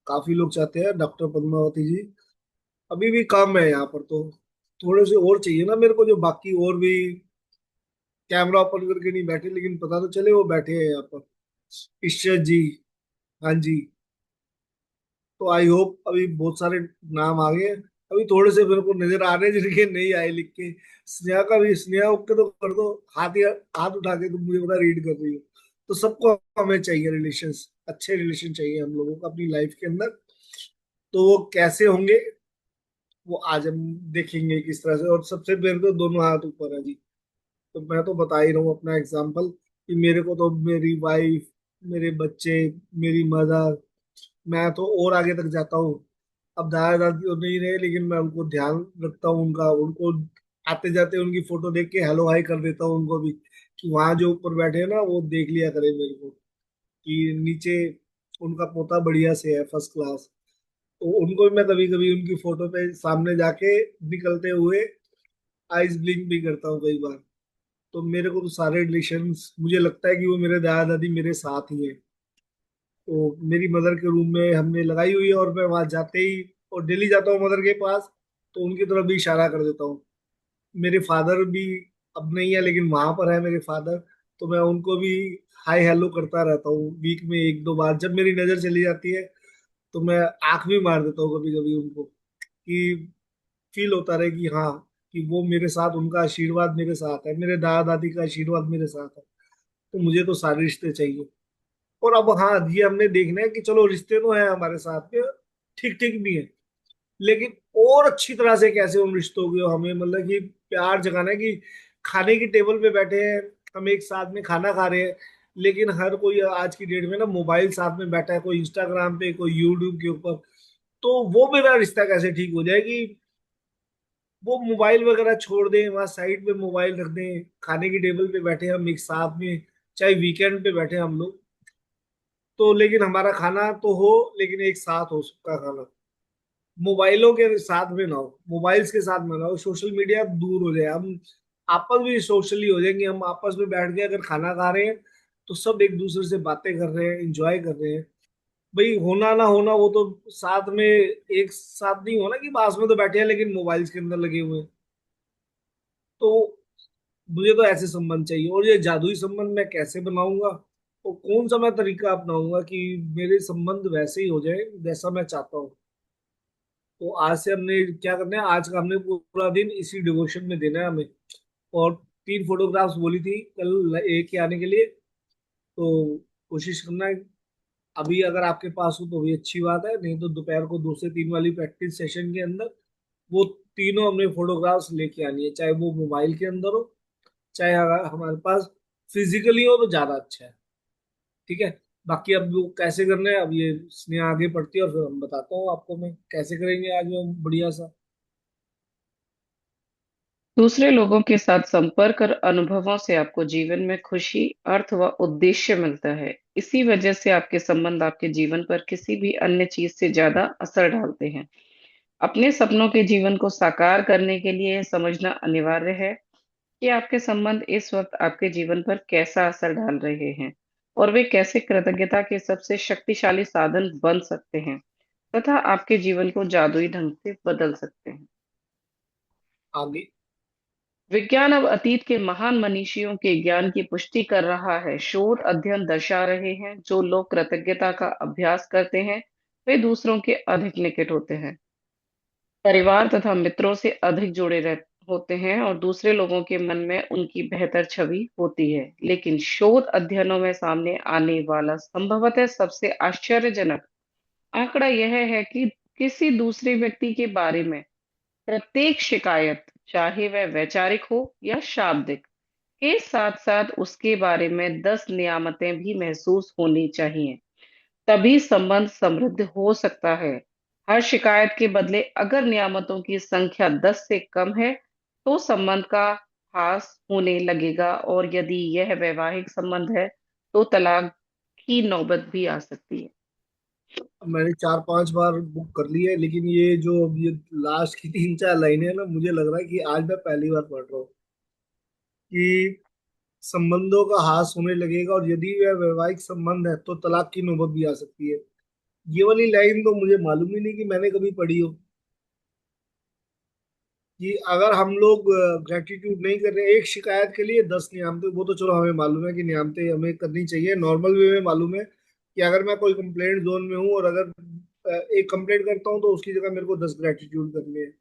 काफी लोग चाहते हैं, डॉक्टर पद्मावती जी। अभी भी काम है यहाँ पर, तो थोड़े से और चाहिए ना मेरे को, जो बाकी और भी कैमरा ओपन करके नहीं बैठे लेकिन पता तो चले वो बैठे हैं यहाँ पर। ईश्वर जी, हाँ जी। तो आई होप अभी बहुत सारे नाम आ गए हैं। अभी थोड़े से मेरे को नजर आ रहे हैं जिनके नहीं आए लिख के। स्नेहा का भी, स्नेहा ओके तो कर दो, हाथ या हाथ उठा के तुम मुझे बता रीड कर रही हो। तो सबको हमें चाहिए रिलेशंस, अच्छे रिलेशन चाहिए हम लोगों को अपनी लाइफ के अंदर। तो वो कैसे होंगे, वो आज हम देखेंगे किस तरह से। और सबसे पहले तो दोनों हाथ ऊपर है जी। तो मैं तो बता ही रहा हूँ अपना एग्जाम्पल कि मेरे को तो मेरी वाइफ, मेरे बच्चे, मेरी मदर, मैं तो और आगे तक जाता हूँ। अब दादा दादी तो नहीं रहे, लेकिन मैं उनको ध्यान रखता हूँ उनका, उनको आते जाते उनकी फोटो देख के हेलो हाई कर देता हूँ उनको भी, कि वहां जो ऊपर बैठे हैं ना वो देख लिया करे मेरे को, कि नीचे उनका पोता बढ़िया से है, फर्स्ट क्लास। तो उनको भी मैं कभी कभी उनकी फोटो पे सामने जाके निकलते हुए आइस ब्लिंक भी करता हूँ कई बार। तो मेरे को तो सारे रिलेशंस मुझे लगता है कि वो मेरे दादा दादी मेरे साथ ही है। तो मेरी मदर के रूम में हमने लगाई हुई है, और मैं वहां जाते ही और डेली जाता हूँ मदर के पास, तो उनकी तरफ भी इशारा कर देता हूँ। मेरे फादर भी अब नहीं है, लेकिन वहां पर है मेरे फादर। तो मैं उनको भी हाय हेलो करता रहता हूँ वीक में एक दो बार, जब मेरी नजर चली जाती है तो मैं आंख भी मार देता हूँ कभी कभी उनको, कि फील होता रहे कि हाँ, कि वो मेरे साथ, उनका आशीर्वाद मेरे साथ है, मेरे दादा दादी का आशीर्वाद मेरे साथ है। तो मुझे तो सारे रिश्ते चाहिए। और अब हाँ, ये हमने देखना है कि चलो रिश्ते तो हैं हमारे साथ में, ठीक ठीक भी है, लेकिन और अच्छी तरह से कैसे उन रिश्तों को हमें मतलब कि प्यार जगाना है, कि खाने की टेबल पे बैठे हैं, हम एक साथ में खाना खा रहे हैं, लेकिन हर कोई आज की डेट में ना मोबाइल साथ में बैठा है, कोई इंस्टाग्राम पे, कोई यूट्यूब के ऊपर। तो वो मेरा रिश्ता कैसे ठीक हो जाए कि वो मोबाइल वगैरह छोड़ दें, वहां साइड पे मोबाइल रख दें, खाने की टेबल पे बैठे हम एक साथ में, चाहे वीकेंड पे बैठे हम लोग, तो लेकिन हमारा खाना तो हो, लेकिन एक साथ हो सबका खाना। मोबाइलों के साथ में ना हो, मोबाइल्स के साथ में ना हो, सोशल मीडिया दूर हो जाए, हम आपस में सोशली हो जाएंगे। हम आपस में बैठ के अगर खाना खा रहे हैं तो सब एक दूसरे से बातें कर रहे हैं, एंजॉय कर रहे हैं। भाई होना ना होना वो तो साथ में, एक साथ नहीं होना कि पास में तो बैठे हैं लेकिन मोबाइल्स के अंदर लगे हुए हैं। तो मुझे तो ऐसे संबंध चाहिए। और ये जादुई संबंध मैं कैसे बनाऊंगा, और कौन सा मैं तरीका अपनाऊंगा कि मेरे संबंध वैसे ही हो जाए जैसा मैं चाहता हूँ। तो आज से हमने क्या करना है, आज का हमने पूरा दिन इसी डिवोशन में देना है हमें। और 3 फोटोग्राफ्स बोली थी कल एक के आने के लिए, तो कोशिश करना है। अभी अगर आपके पास हो तो भी अच्छी बात है, नहीं तो दोपहर को 2 से 3 वाली प्रैक्टिस सेशन के अंदर वो तीनों हमने फोटोग्राफ्स लेके आनी है, चाहे वो मोबाइल के अंदर हो, चाहे अगर हमारे पास फिजिकली हो तो ज्यादा अच्छा है। ठीक है। बाकी अब वो कैसे करना है, अब ये स्नेहा आगे बढ़ती है और फिर हम बताता हूँ आपको मैं कैसे करेंगे आज हम बढ़िया सा। दूसरे लोगों के साथ संपर्क और अनुभवों से आपको जीवन में खुशी, अर्थ व उद्देश्य मिलता है। इसी वजह से आपके संबंध आपके जीवन पर किसी भी अन्य चीज से ज्यादा असर डालते हैं। अपने सपनों के जीवन को साकार करने के लिए यह समझना अनिवार्य है कि आपके संबंध इस वक्त आपके जीवन पर कैसा असर डाल रहे हैं और वे कैसे कृतज्ञता के सबसे शक्तिशाली साधन बन सकते हैं तथा आपके जीवन को जादुई ढंग से बदल सकते हैं। आगे। विज्ञान अब अतीत के महान मनीषियों के ज्ञान की पुष्टि कर रहा है। शोध अध्ययन दर्शा रहे हैं जो लोग कृतज्ञता का अभ्यास करते हैं वे दूसरों के अधिक निकट होते हैं, परिवार तथा मित्रों से अधिक जुड़े रह होते हैं और दूसरे लोगों के मन में उनकी बेहतर छवि होती है। लेकिन शोध अध्ययनों में सामने आने वाला संभवतः सबसे आश्चर्यजनक आंकड़ा यह है कि किसी दूसरे व्यक्ति के बारे में प्रत्येक शिकायत, चाहे वह वैचारिक हो या शाब्दिक, के साथ साथ उसके बारे में 10 नियामतें भी महसूस होनी चाहिए, तभी संबंध समृद्ध हो सकता है। हर शिकायत के बदले अगर नियामतों की संख्या 10 से कम है तो संबंध का ह्रास होने लगेगा और यदि यह वैवाहिक संबंध है तो तलाक की नौबत भी आ सकती है। मैंने 4 5 बार बुक कर ली है, लेकिन ये जो अब ये लास्ट की 3 4 लाइनें हैं ना, मुझे लग रहा है कि आज मैं पहली बार पढ़ रहा हूँ कि संबंधों का ह्रास होने लगेगा और यदि वह वैवाहिक संबंध है तो तलाक की नौबत भी आ सकती है। ये वाली लाइन तो मुझे मालूम ही नहीं कि मैंने कभी पढ़ी हो, कि अगर हम लोग ग्रेटिट्यूड नहीं कर रहे, एक शिकायत के लिए 10 नियामतें, वो तो चलो हमें मालूम है कि नियामतें हमें करनी चाहिए, नॉर्मल वे में मालूम है कि अगर मैं कोई कंप्लेंट जोन में हूँ और अगर एक कंप्लेंट करता हूँ तो उसकी जगह मेरे को 10 ग्रेटिट्यूड करने हैं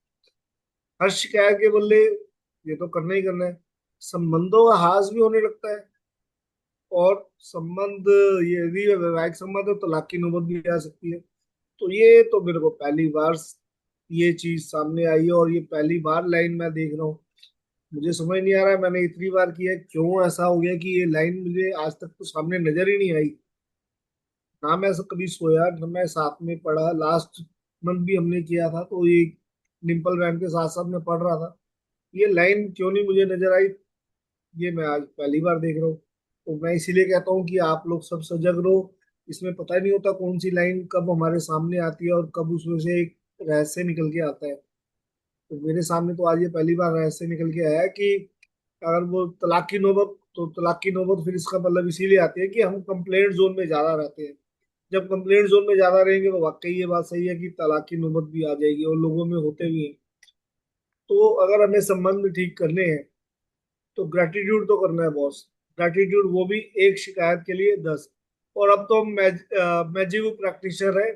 हर शिकायत के बदले। ये तो करना ही करना है। संबंधों का ह्रास भी होने लगता है, और संबंध, यदि वैवाहिक संबंध है तो तलाक की नौबत भी आ सकती है। तो ये तो मेरे को पहली बार ये चीज सामने आई है और ये पहली बार लाइन मैं देख रहा हूँ। मुझे समझ नहीं आ रहा है, मैंने इतनी बार किया है, क्यों ऐसा हो गया कि ये लाइन मुझे आज तक तो सामने नजर ही नहीं आई। ना मैं ऐसा कभी सोया, ना मैं साथ में पढ़ा, लास्ट मंथ भी हमने किया था तो ये डिम्पल मैम के साथ साथ मैं पढ़ रहा था। ये लाइन क्यों नहीं मुझे नजर आई, ये मैं आज पहली बार देख रहा हूँ। तो मैं इसीलिए कहता हूँ कि आप लोग सब सजग रहो। इसमें पता नहीं होता कौन सी लाइन कब हमारे सामने आती है और कब उसमें से एक रहस्य निकल के आता है। तो मेरे सामने तो आज ये पहली बार रहस्य निकल के आया कि अगर वो तलाक की नौबत, तो तलाक की नौबत फिर इसका मतलब इसीलिए आती है कि हम कंप्लेंट जोन में ज्यादा रहते हैं। जब कंप्लेंट जोन में ज्यादा रहेंगे तो वाकई ये बात सही है कि तलाक की नौबत भी आ जाएगी और लोगों में होते भी हैं। तो अगर हमें संबंध ठीक करने हैं तो ग्रेटिट्यूड तो करना है बॉस। ग्रेटिट्यूड, वो भी एक शिकायत के लिए 10। और अब तो हम मैजिव प्रैक्टिशनर है,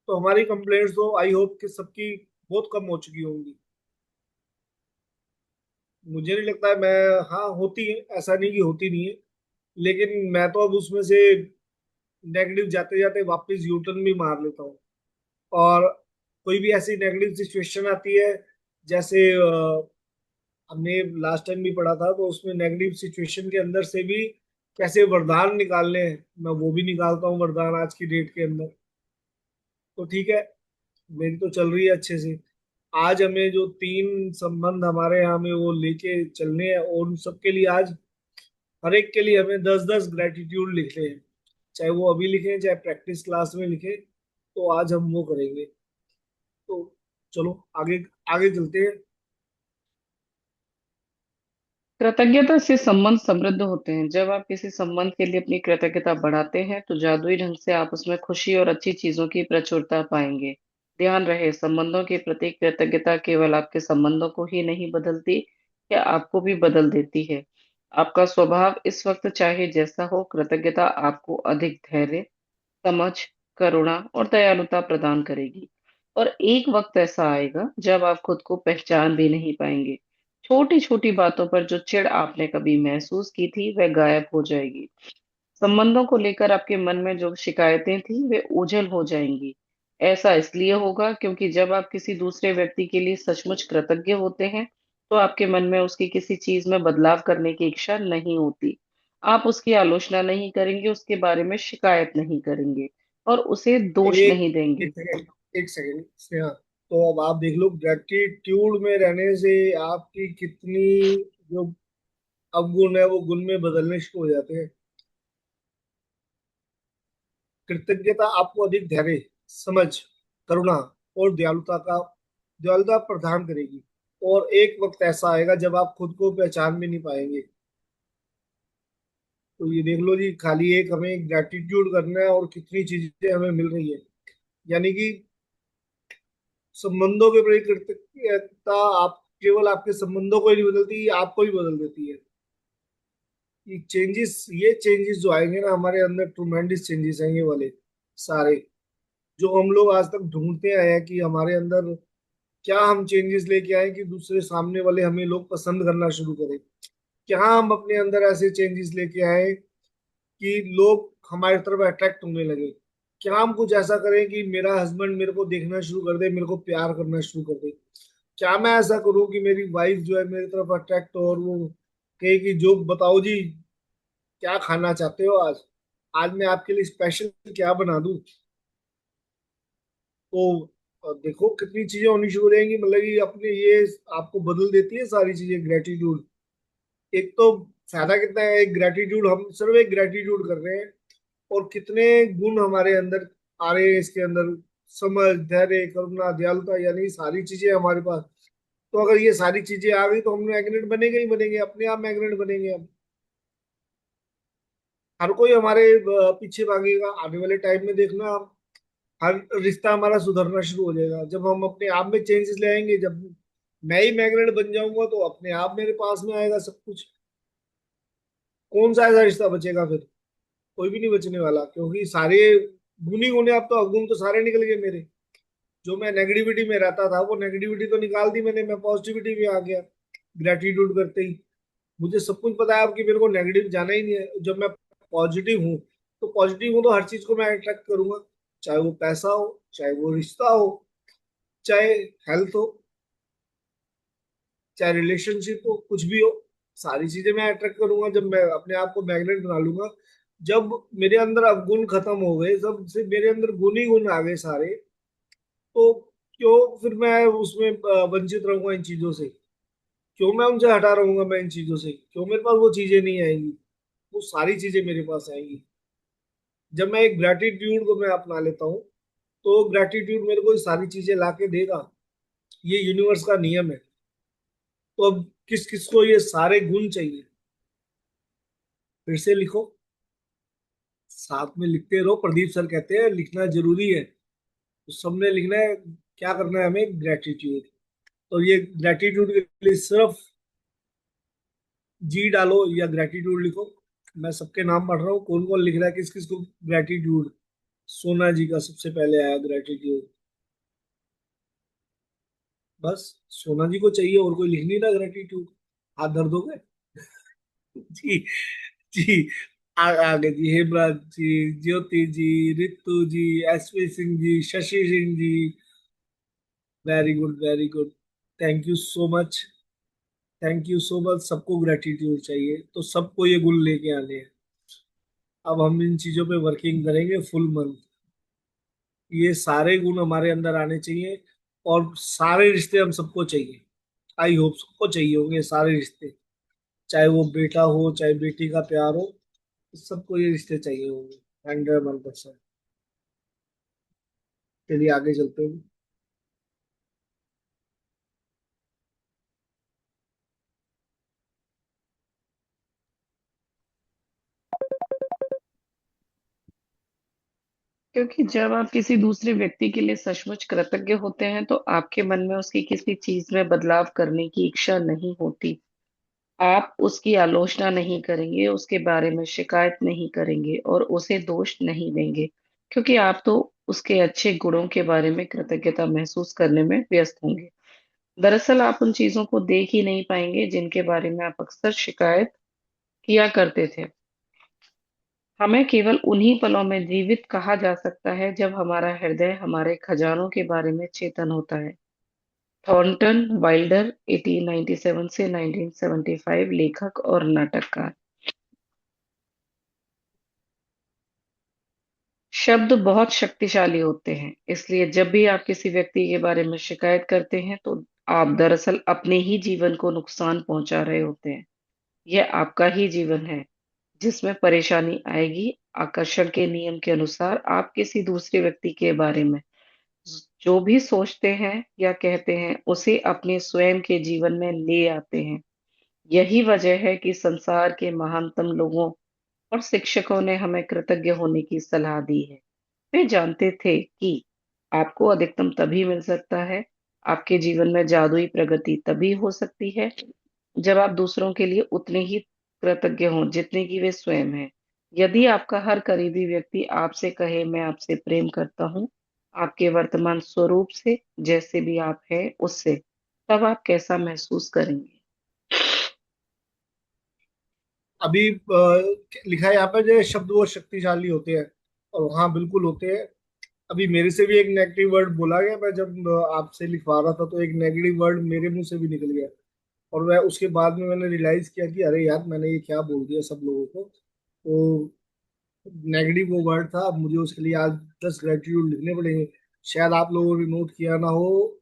तो हमारी कंप्लेंट्स तो आई होप कि सबकी बहुत कम हो चुकी होंगी। मुझे नहीं लगता है, मैं, हाँ होती है, ऐसा नहीं कि होती नहीं है, लेकिन मैं तो अब उसमें से नेगेटिव जाते जाते वापस यूटर्न भी मार लेता हूँ। और कोई भी ऐसी नेगेटिव सिचुएशन आती है, जैसे हमने लास्ट टाइम भी पढ़ा था, तो उसमें नेगेटिव सिचुएशन के अंदर से भी कैसे वरदान निकालने हैं, मैं वो भी निकालता हूँ वरदान आज की डेट के अंदर। तो ठीक है, मेरी तो चल रही है अच्छे से। आज हमें जो 3 संबंध हमारे यहाँ में वो लेके चलने हैं, और उन सबके लिए आज हर एक के लिए हमें 10-10 ग्रेटिट्यूड लिखने हैं। चाहे वो अभी लिखें, चाहे प्रैक्टिस क्लास में लिखें, तो आज हम वो करेंगे। तो चलो आगे, आगे चलते हैं। कृतज्ञता से संबंध समृद्ध होते हैं। जब आप किसी संबंध के लिए अपनी कृतज्ञता बढ़ाते हैं तो जादुई ढंग से आप उसमें खुशी और अच्छी चीजों की प्रचुरता पाएंगे। ध्यान रहे, संबंधों के प्रति कृतज्ञता केवल आपके संबंधों को ही नहीं बदलती, या आपको भी बदल देती है। आपका स्वभाव इस वक्त चाहे जैसा हो, कृतज्ञता आपको अधिक धैर्य, समझ, करुणा और दयालुता प्रदान करेगी। और एक वक्त ऐसा आएगा जब आप खुद को पहचान भी नहीं पाएंगे। छोटी छोटी बातों पर जो चिढ़ आपने कभी महसूस की थी वह गायब हो जाएगी। संबंधों को लेकर आपके मन में जो शिकायतें थी वे ओझल हो जाएंगी। ऐसा इसलिए होगा क्योंकि जब आप किसी दूसरे व्यक्ति के लिए सचमुच कृतज्ञ होते हैं तो आपके मन में उसकी किसी चीज में बदलाव करने की इच्छा नहीं होती। आप उसकी आलोचना नहीं करेंगे, उसके बारे में शिकायत नहीं करेंगे और उसे दोष एक नहीं देंगे। एक सेकंड, एक सेकंड स्नेहा। तो अब आप देख लो, ग्रेटिट्यूड में रहने से आपकी कितनी जो अवगुण है वो गुण में बदलने शुरू हो जाते हैं। कृतज्ञता आपको अधिक धैर्य, समझ, करुणा और दयालुता प्रदान करेगी। और एक वक्त ऐसा आएगा जब आप खुद को पहचान भी नहीं पाएंगे। तो ये देख लो जी, खाली एक हमें ग्रेटिट्यूड करना है और कितनी चीजें हमें मिल रही है। यानी कि संबंधों के प्रति कृतज्ञता आप केवल आपके संबंधों को ही नहीं बदलती, ये आपको भी बदल देती है। ये चेंजेस जो आएंगे ना हमारे अंदर, ट्रूमेंडस चेंजेस हैं ये वाले सारे, जो हम लोग आज तक ढूंढते आए हैं कि हमारे अंदर क्या हम चेंजेस लेके आए कि दूसरे सामने वाले हमें लोग पसंद करना शुरू करें। क्या हम अपने अंदर ऐसे चेंजेस लेके आए कि लोग हमारी तरफ अट्रैक्ट होने लगे। क्या हम कुछ ऐसा करें कि मेरा हस्बैंड मेरे को देखना शुरू कर दे, मेरे को प्यार करना शुरू कर दे। क्या मैं ऐसा करूं कि मेरी वाइफ जो है मेरी तरफ अट्रैक्ट हो और वो कहे कि जो बताओ जी, क्या खाना चाहते हो आज, आज मैं आपके लिए स्पेशल क्या बना दूं। तो देखो कितनी चीजें होनी शुरू हो जाएंगी, मतलब कि अपने ये आपको बदल देती है सारी चीजें ग्रेटिट्यूड। एक तो फायदा कितना है, एक ग्रेटिट्यूड, हम सिर्फ एक ग्रेटिट्यूड कर रहे हैं और कितने गुण हमारे अंदर आ रहे हैं इसके अंदर। समझ, धैर्य, करुणा, दयालुता, यानी सारी चीजें हमारे पास। तो अगर ये सारी चीजें आ गई तो हम मैग्नेट बनेंगे ही बनेंगे, अपने आप मैग्नेट बनेंगे हम। हर कोई हमारे पीछे भागेगा। आने वाले टाइम में देखना आप, हर रिश्ता हमारा सुधरना शुरू हो जाएगा जब हम अपने आप में चेंजेस ले आएंगे। जब मैं ही मैग्नेट बन जाऊंगा तो अपने आप मेरे पास में आएगा सब कुछ। कौन सा ऐसा रिश्ता बचेगा फिर? कोई भी नहीं बचने वाला, क्योंकि सारे गुण ही गुण हैं। अब तो अवगुण तो सारे निकल गए मेरे। जो मैं नेगेटिविटी में रहता था वो नेगेटिविटी तो निकाल दी मैंने, मैं पॉजिटिविटी में आ गया ग्रेटिट्यूड करते ही। मुझे सब कुछ पता है अब कि मेरे को नेगेटिव जाना ही नहीं है। जब मैं पॉजिटिव हूँ, तो पॉजिटिव हूँ तो हर चीज को मैं अट्रैक्ट करूंगा, चाहे वो पैसा हो, चाहे वो रिश्ता हो, चाहे हेल्थ हो, चाहे रिलेशनशिप हो, कुछ भी हो, सारी चीजें मैं अट्रैक्ट करूंगा जब मैं अपने आप को मैग्नेट बना लूंगा। जब मेरे अंदर अवगुण खत्म हो गए, सब से मेरे अंदर गुण ही गुण आ गए सारे, तो क्यों फिर मैं उसमें वंचित रहूंगा इन चीजों से? क्यों मैं उनसे हटा रहूंगा? मैं इन चीजों से क्यों, मेरे पास वो चीजें नहीं आएंगी? वो सारी चीजें मेरे पास आएंगी जब मैं एक ग्रेटिट्यूड को मैं अपना लेता हूँ। तो ग्रेटिट्यूड मेरे को ये सारी चीजें ला के देगा। ये यूनिवर्स का नियम है। तो अब किस किस को ये सारे गुण चाहिए? फिर से लिखो, साथ में लिखते रहो। प्रदीप सर कहते हैं लिखना जरूरी है, तो सबने लिखना है। क्या करना है हमें? ग्रेटिट्यूड। तो ये ग्रेटिट्यूड के लिए सिर्फ जी डालो या ग्रेटिट्यूड लिखो। मैं सबके नाम पढ़ रहा हूँ, कौन कौन लिख रहा है, किस किस को ग्रेटिट्यूड। सोना जी का सबसे पहले आया ग्रेटिट्यूड। बस सोना जी को चाहिए, और कोई लिख नहीं रहा ग्रेटिट्यूड। हाथ दर्द हो गए? जी। जी। आगे जी, Hemraj ji, Jyoti ji, Ritu ji, SP Singh ji, Shashi Singh ji. Very good, very good. Thank you so much. Thank you so much. सबको ग्रेटिट्यूड चाहिए, तो सबको ये गुण लेके आने हैं। अब हम इन चीजों पे वर्किंग करेंगे फुल मंथ। ये सारे गुण हमारे अंदर आने चाहिए, और सारे रिश्ते हम सबको चाहिए। आई होप सबको चाहिए होंगे सारे रिश्ते, चाहे वो बेटा हो चाहे बेटी का प्यार हो, सबको ये रिश्ते चाहिए होंगे। 101%। चलिए आगे चलते हैं। क्योंकि जब आप किसी दूसरे व्यक्ति के लिए सचमुच कृतज्ञ होते हैं तो आपके मन में उसकी किसी चीज में बदलाव करने की इच्छा नहीं होती। आप उसकी आलोचना नहीं करेंगे, उसके बारे में शिकायत नहीं करेंगे और उसे दोष नहीं देंगे, क्योंकि आप तो उसके अच्छे गुणों के बारे में कृतज्ञता महसूस करने में व्यस्त होंगे। दरअसल आप उन चीजों को देख ही नहीं पाएंगे जिनके बारे में आप अक्सर शिकायत किया करते थे। हमें केवल उन्हीं पलों में जीवित कहा जा सकता है जब हमारा हृदय हमारे खजानों के बारे में चेतन होता है। थॉर्नटन वाइल्डर 1897 से 1975, लेखक और नाटककार। शब्द बहुत शक्तिशाली होते हैं, इसलिए जब भी आप किसी व्यक्ति के बारे में शिकायत करते हैं तो आप दरअसल अपने ही जीवन को नुकसान पहुंचा रहे होते हैं। यह आपका ही जीवन है जिसमें परेशानी आएगी। आकर्षण के नियम के अनुसार आप किसी दूसरे व्यक्ति के बारे में जो भी सोचते हैं या कहते हैं उसे अपने स्वयं के जीवन में ले आते हैं। यही वजह है कि संसार के महानतम लोगों और शिक्षकों ने हमें कृतज्ञ होने की सलाह दी है। वे जानते थे कि आपको अधिकतम तभी मिल सकता है, आपके जीवन में जादुई प्रगति तभी हो सकती है जब आप दूसरों के लिए उतने ही कृतज्ञ हों जितने कि वे स्वयं हैं। यदि आपका हर करीबी व्यक्ति आपसे कहे मैं आपसे प्रेम करता हूँ, आपके वर्तमान स्वरूप से, जैसे भी आप हैं उससे, तब आप कैसा महसूस करेंगे? अभी लिखा है यहाँ पे, जो शब्द वो शक्तिशाली होते हैं, और हाँ बिल्कुल होते हैं। अभी मेरे से भी एक नेगेटिव वर्ड बोला गया, मैं जब आपसे लिखवा रहा था तो एक नेगेटिव वर्ड मेरे मुंह से भी निकल गया। और मैं उसके बाद में मैंने रियलाइज किया कि अरे यार, मैंने ये क्या बोल दिया सब लोगों को। तो नेगेटिव वो वर्ड था। अब मुझे उसके लिए आज 10 ग्रेटिट्यूड लिखने पड़ेंगे। शायद आप लोगों ने नोट किया ना हो,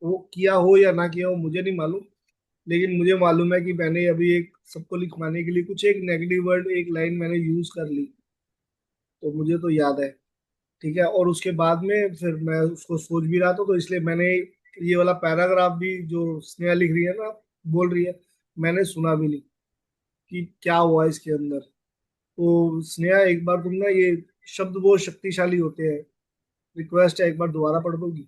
वो किया हो या ना किया हो मुझे नहीं मालूम, लेकिन मुझे मालूम है कि मैंने अभी एक सबको लिखवाने के लिए कुछ एक नेगेटिव वर्ड, एक लाइन मैंने यूज कर ली। तो मुझे तो याद है। ठीक है, और उसके बाद में फिर मैं उसको सोच भी रहा था, तो इसलिए मैंने ये वाला पैराग्राफ भी जो स्नेहा लिख रही है ना, बोल रही है, मैंने सुना भी नहीं कि क्या हुआ इसके अंदर। तो स्नेहा, एक बार तुम ना ये शब्द बहुत शक्तिशाली होते हैं, रिक्वेस्ट है एक बार दोबारा पढ़ दोगी?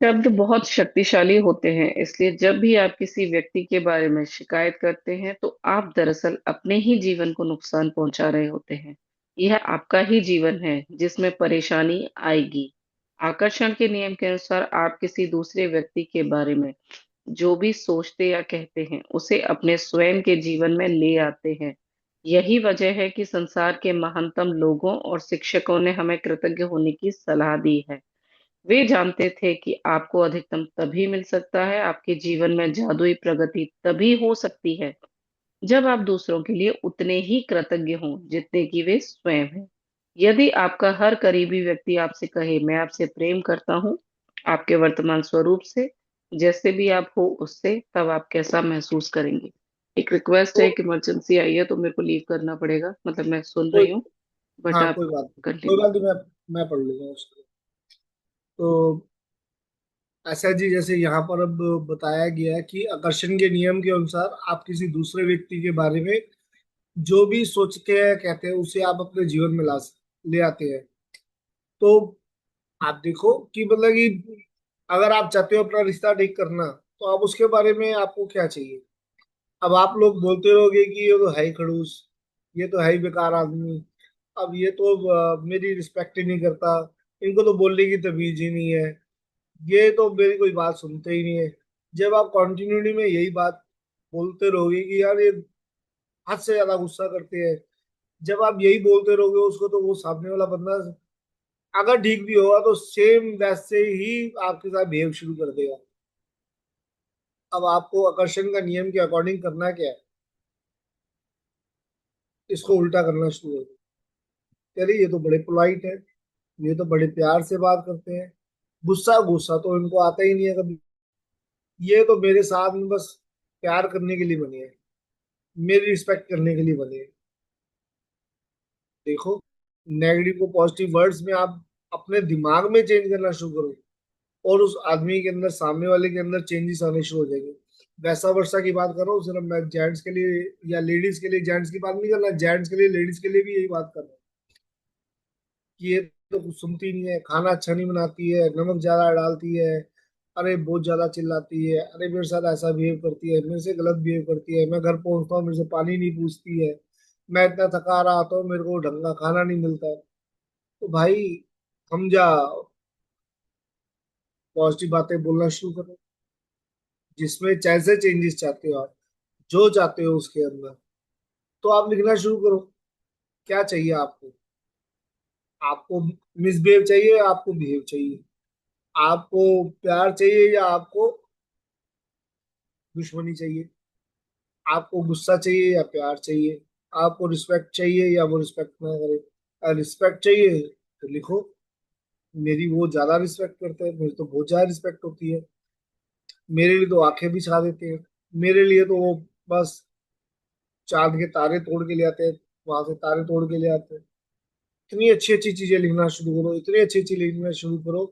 शब्द बहुत शक्तिशाली होते हैं, इसलिए जब भी आप किसी व्यक्ति के बारे में शिकायत करते हैं तो आप दरअसल अपने ही जीवन को नुकसान पहुंचा रहे होते हैं। यह आपका ही जीवन है जिसमें परेशानी आएगी। आकर्षण के नियम के अनुसार आप किसी दूसरे व्यक्ति के बारे में जो भी सोचते या कहते हैं उसे अपने स्वयं के जीवन में ले आते हैं। यही वजह है कि संसार के महानतम लोगों और शिक्षकों ने हमें कृतज्ञ होने की सलाह दी है। वे जानते थे कि आपको अधिकतम तभी मिल सकता है, आपके जीवन में जादुई प्रगति तभी हो सकती है जब आप दूसरों के लिए उतने ही कृतज्ञ हों जितने कि वे स्वयं हैं। यदि आपका हर करीबी व्यक्ति आपसे कहे मैं आपसे प्रेम करता हूँ, आपके वर्तमान स्वरूप से, जैसे भी आप हो उससे, तब आप कैसा महसूस करेंगे? एक रिक्वेस्ट है, तो एक इमरजेंसी आई है तो मेरे को लीव करना पड़ेगा, मतलब मैं सुन कोई, रही हूँ, बट हाँ आप कोई बात नहीं, कोई कंटिन्यू बात नहीं, करो। मैं पढ़ लूंगा उसको। तो ऐसा जी, जैसे यहाँ पर अब बताया गया है कि आकर्षण के नियम के अनुसार आप किसी दूसरे व्यक्ति के बारे में जो भी सोचते हैं कहते हैं उसे आप अपने जीवन में ले आते हैं। तो आप देखो कि मतलब कि अगर आप चाहते हो अपना रिश्ता ठीक करना, तो आप उसके बारे में आपको क्या चाहिए। अब आप लोग बोलते रहोगे कि ये तो है ही खड़ूस, ये तो है ही बेकार आदमी, अब ये तो मेरी रिस्पेक्ट ही नहीं करता, इनको तो बोलने की तमीज ही नहीं है, ये तो मेरी कोई बात सुनते ही नहीं है। जब आप कंटिन्यूटी में यही बात बोलते रहोगे कि यार ये हद से ज्यादा गुस्सा करते हैं, जब आप यही बोलते रहोगे उसको, तो वो सामने वाला बंदा अगर ठीक भी होगा तो सेम वैसे ही आपके साथ बिहेव शुरू कर देगा। अब आपको आकर्षण का नियम के अकॉर्डिंग करना क्या है, इसको उल्टा करना शुरू हो जाए। अरे ये तो बड़े पोलाइट है, ये तो बड़े प्यार से बात करते हैं, गुस्सा गुस्सा तो इनको आता ही नहीं है कभी, ये तो मेरे साथ में बस प्यार करने के लिए बने हैं, मेरी रिस्पेक्ट करने के लिए बने हैं। देखो, नेगेटिव को पॉजिटिव वर्ड्स में आप अपने दिमाग में चेंज करना शुरू करो, और उस आदमी के अंदर, सामने वाले के अंदर चेंजेस आने शुरू हो जाएंगे। वैसा वर्षा की बात कर रहा हूँ, सिर्फ मैं जेंट्स के लिए या लेडीज के लिए जेंट्स की बात नहीं कर रहा, जेंट्स के लिए लेडीज के लिए भी यही बात कर रहा हूँ कि ये तो कुछ सुनती नहीं है, खाना अच्छा नहीं बनाती है, नमक ज्यादा डालती है, अरे बहुत ज्यादा चिल्लाती है, अरे मेरे साथ ऐसा बिहेव करती है, मेरे से गलत बिहेव करती है, मैं घर पहुंचता हूँ मेरे से पानी नहीं पूछती है, मैं इतना थका रहा आता हूँ मेरे को ढंग का खाना नहीं मिलता है। तो भाई समझा, पॉजिटिव बातें बोलना शुरू करो, जिसमें जैसे चेंजेस चाहते हो आप, जो चाहते हो उसके अंदर, तो आप लिखना शुरू करो। क्या चाहिए आपको, आपको मिसबिहेव चाहिए या आपको बिहेव चाहिए, आपको प्यार चाहिए या आपको दुश्मनी चाहिए, आपको गुस्सा चाहिए या प्यार चाहिए, आपको रिस्पेक्ट चाहिए या वो रिस्पेक्ट ना करे। अगर रिस्पेक्ट चाहिए तो लिखो, मेरी वो ज्यादा रिस्पेक्ट करते हैं, मेरी तो बहुत ज्यादा रिस्पेक्ट होती है, मेरे लिए तो आंखें भी छा देते हैं, मेरे लिए तो वो बस चांद के तारे तोड़ के ले आते हैं, वहां से तारे तोड़ के ले आते हैं। इतनी अच्छी अच्छी चीजें लिखना शुरू करो, इतनी अच्छी अच्छी लिखना शुरू करो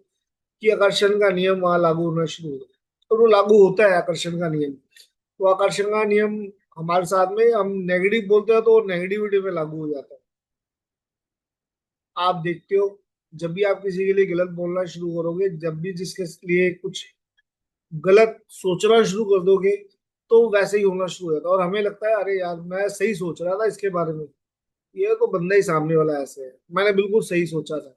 कि आकर्षण का नियम वहां लागू होना शुरू हो जाए। और वो लागू होता है आकर्षण का नियम। तो आकर्षण का नियम हमारे साथ में, हम नेगेटिव बोलते हैं तो नेगेटिविटी में लागू हो जाता है। आप देखते हो, जब भी आप किसी के लिए गलत बोलना शुरू करोगे, जब भी जिसके लिए कुछ गलत सोचना शुरू कर दोगे, तो वैसे ही होना शुरू हो जाता है, और हमें लगता है अरे यार मैं सही सोच रहा था इसके बारे में, ये तो बंदा ही सामने वाला ऐसे है, मैंने बिल्कुल सही सोचा था।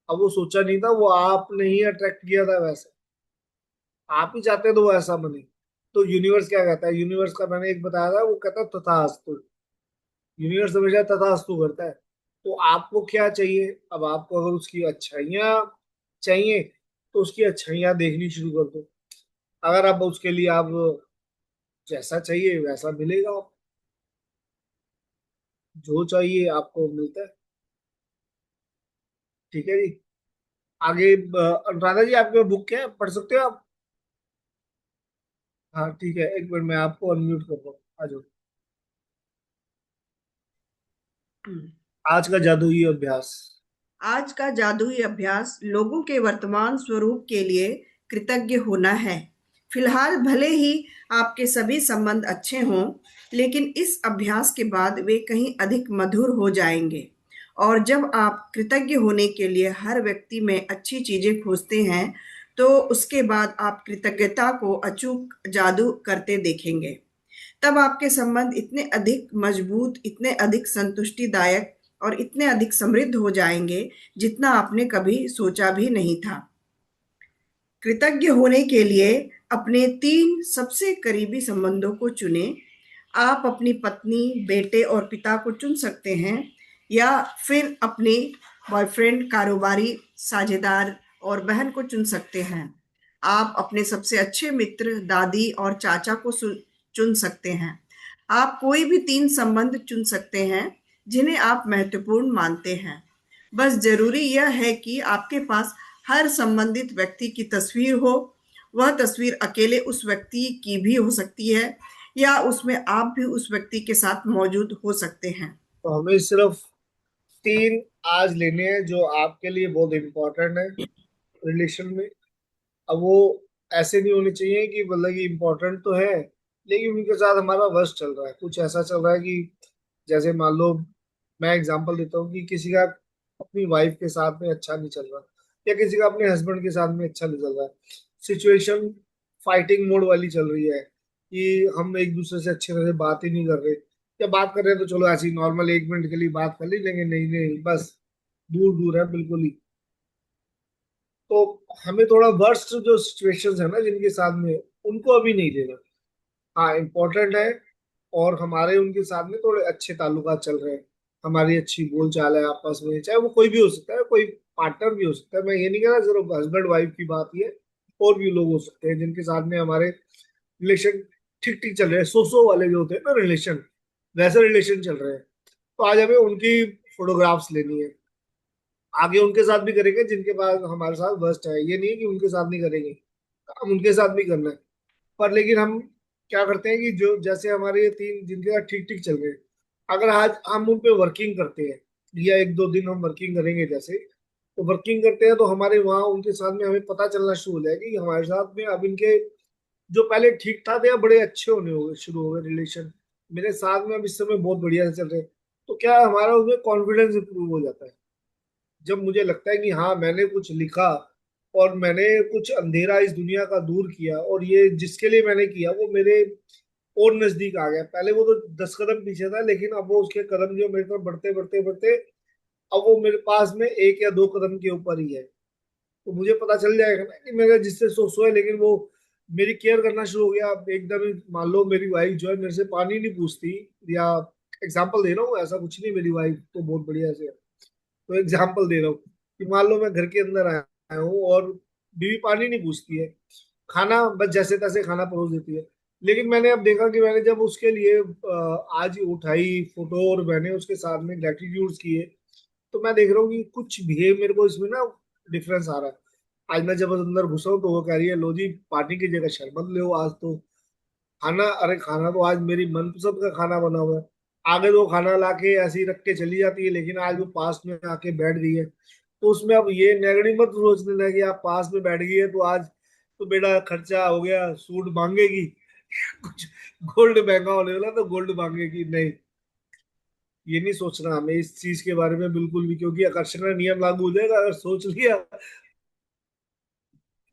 अब वो सोचा नहीं था, वो आपने ही अट्रैक्ट किया था वैसे, आप ही चाहते तो वो ऐसा बने। तो यूनिवर्स क्या कहता है, यूनिवर्स का मैंने एक बताया था, वो कहता है तथास्तु। यूनिवर्स हमेशा तथास्तु करता है। तो आपको क्या चाहिए, अब आपको अगर उसकी अच्छाइयाँ चाहिए तो उसकी अच्छाइयाँ देखनी शुरू कर दो। अगर आप उसके लिए, आप जैसा चाहिए वैसा मिलेगा आपको, जो चाहिए आपको मिलता है। ठीक है जी। आगे अनुराधा जी, आपके बुक क्या है, पढ़ सकते हो आप। हाँ ठीक है, एक मिनट मैं आपको अनम्यूट कर रहा हूँ, आ जाओ। आज का जादुई अभ्यास। आज का जादुई अभ्यास लोगों के वर्तमान स्वरूप के लिए कृतज्ञ होना है। फिलहाल भले ही आपके सभी संबंध अच्छे हों, लेकिन इस अभ्यास के बाद वे कहीं अधिक मधुर हो जाएंगे। और जब आप कृतज्ञ होने के लिए हर व्यक्ति में अच्छी चीजें खोजते हैं, तो उसके बाद आप कृतज्ञता को अचूक जादू करते देखेंगे। तब आपके संबंध इतने अधिक मजबूत, इतने अधिक संतुष्टिदायक और इतने अधिक समृद्ध हो जाएंगे जितना आपने कभी सोचा भी नहीं था। कृतज्ञ होने के लिए अपने 3 सबसे करीबी संबंधों को चुनें। आप अपनी पत्नी, बेटे और पिता को चुन सकते हैं, या फिर अपने बॉयफ्रेंड, कारोबारी साझेदार और बहन को चुन सकते हैं। आप अपने सबसे अच्छे मित्र, दादी और चाचा को चुन सकते हैं। आप कोई भी 3 संबंध चुन सकते हैं जिन्हें आप महत्वपूर्ण मानते हैं। बस ज़रूरी यह है कि आपके पास हर संबंधित व्यक्ति की तस्वीर हो। वह तस्वीर अकेले उस व्यक्ति की भी हो सकती है या उसमें आप भी उस व्यक्ति के साथ मौजूद हो सकते हैं। तो हमें सिर्फ 3 आज लेने हैं जो आपके लिए बहुत इम्पोर्टेंट है रिलेशन में। अब वो ऐसे नहीं होने चाहिए कि मतलब कि इम्पोर्टेंट तो है लेकिन उनके साथ हमारा वर्ष चल रहा है, कुछ ऐसा चल रहा है कि जैसे मान लो, मैं एग्जांपल देता हूँ कि किसी का अपनी वाइफ के साथ में अच्छा नहीं चल रहा या किसी का अपने हस्बैंड के साथ में अच्छा नहीं चल रहा है, सिचुएशन फाइटिंग मोड वाली चल रही है कि हम एक दूसरे से अच्छे तरह से बात ही नहीं कर रहे, या बात कर रहे हैं तो चलो ऐसी नॉर्मल 1 मिनट के लिए बात कर ली, लेकिन नहीं नहीं बस दूर दूर है बिल्कुल ही। तो हमें थोड़ा वर्स्ट जो सिचुएशंस है ना जिनके साथ में, उनको अभी नहीं लेना। हाँ इम्पोर्टेंट है, और हमारे उनके साथ में थोड़े अच्छे ताल्लुकात चल रहे हैं, हमारी अच्छी बोलचाल है आपस में, चाहे वो कोई भी हो सकता है, कोई पार्टनर भी हो सकता है। मैं ये नहीं कह रहा सिर्फ हस्बैंड वाइफ की बात ही है, और भी लोग हो सकते हैं जिनके साथ में हमारे रिलेशन ठीक ठीक चल रहे हैं, सो वाले जो होते हैं ना रिलेशन, वैसे रिलेशन चल रहे हैं। तो आज हमें उनकी फोटोग्राफ्स लेनी है। आगे उनके साथ भी करेंगे जिनके पास हमारे साथ वर्स्ट है, ये नहीं है कि उनके साथ नहीं करेंगे, हम उनके साथ भी करना है। पर लेकिन हम क्या करते हैं कि जो जैसे हमारे ये 3 जिनके साथ ठीक ठीक चल रहे हैं, अगर आज हम उन पे वर्किंग करते हैं या 1-2 दिन हम वर्किंग करेंगे, जैसे तो वर्किंग करते हैं तो हमारे वहाँ उनके साथ में हमें पता चलना शुरू हो जाएगा कि हमारे साथ में अब इनके जो पहले ठीक ठाक थे अब बड़े अच्छे होने हो गए, शुरू हो गए रिलेशन, मेरे साथ में अब इस समय बहुत बढ़िया से चल रहे हैं। तो क्या हमारा उसमें कॉन्फिडेंस इंप्रूव हो जाता है, जब मुझे लगता है कि हाँ मैंने कुछ लिखा और मैंने कुछ अंधेरा इस दुनिया का दूर किया, और ये जिसके लिए मैंने किया वो मेरे और नजदीक आ गया। पहले वो तो 10 कदम पीछे था, लेकिन अब वो उसके कदम जो मेरे तरफ बढ़ते बढ़ते बढ़ते अब वो मेरे पास में 1 या 2 कदम के ऊपर ही है। तो मुझे पता चल जाएगा ना कि मेरा जिससे सो है, लेकिन वो मेरी केयर करना शुरू हो गया। अब एकदम ही मान लो मेरी वाइफ जो है मेरे से पानी नहीं पूछती, या एग्जाम्पल दे रहा हूँ, ऐसा कुछ नहीं, मेरी वाइफ तो बहुत बढ़िया से है। तो एग्जाम्पल दे रहा हूँ कि मान लो मैं घर के अंदर आया हूँ और बीवी पानी नहीं पूछती है, खाना बस जैसे तैसे खाना परोस देती है। लेकिन मैंने अब देखा कि मैंने जब उसके लिए आज उठाई फोटो और मैंने उसके साथ में ग्रेटिट्यूड किए, तो मैं देख रहा हूँ कि कुछ बिहेव मेरे को इसमें ना डिफरेंस आ रहा है। आज मैं जब अंदर घुसा हूँ तो वो कह रही है लो जी पानी की जगह शरबत ले आज तो खाना, अरे खाना तो आज मेरी मनपसंद का खाना बना हुआ है। आगे तो खाना लाके ऐसे ही रख के चली जाती है, लेकिन आज वो पास में आके बैठ गई है। तो उसमें अब ये नेगेटिव मत सोचने लगे कि आप पास में बैठ गई है तो आज तो बेटा खर्चा हो गया, सूट मांगेगी कुछ गोल्ड महंगा होने वाला तो गोल्ड मांगेगी, नहीं। ये नहीं सोचना हमें इस चीज के बारे में बिल्कुल भी, क्योंकि आकर्षण का नियम लागू हो जाएगा, अगर सोच लिया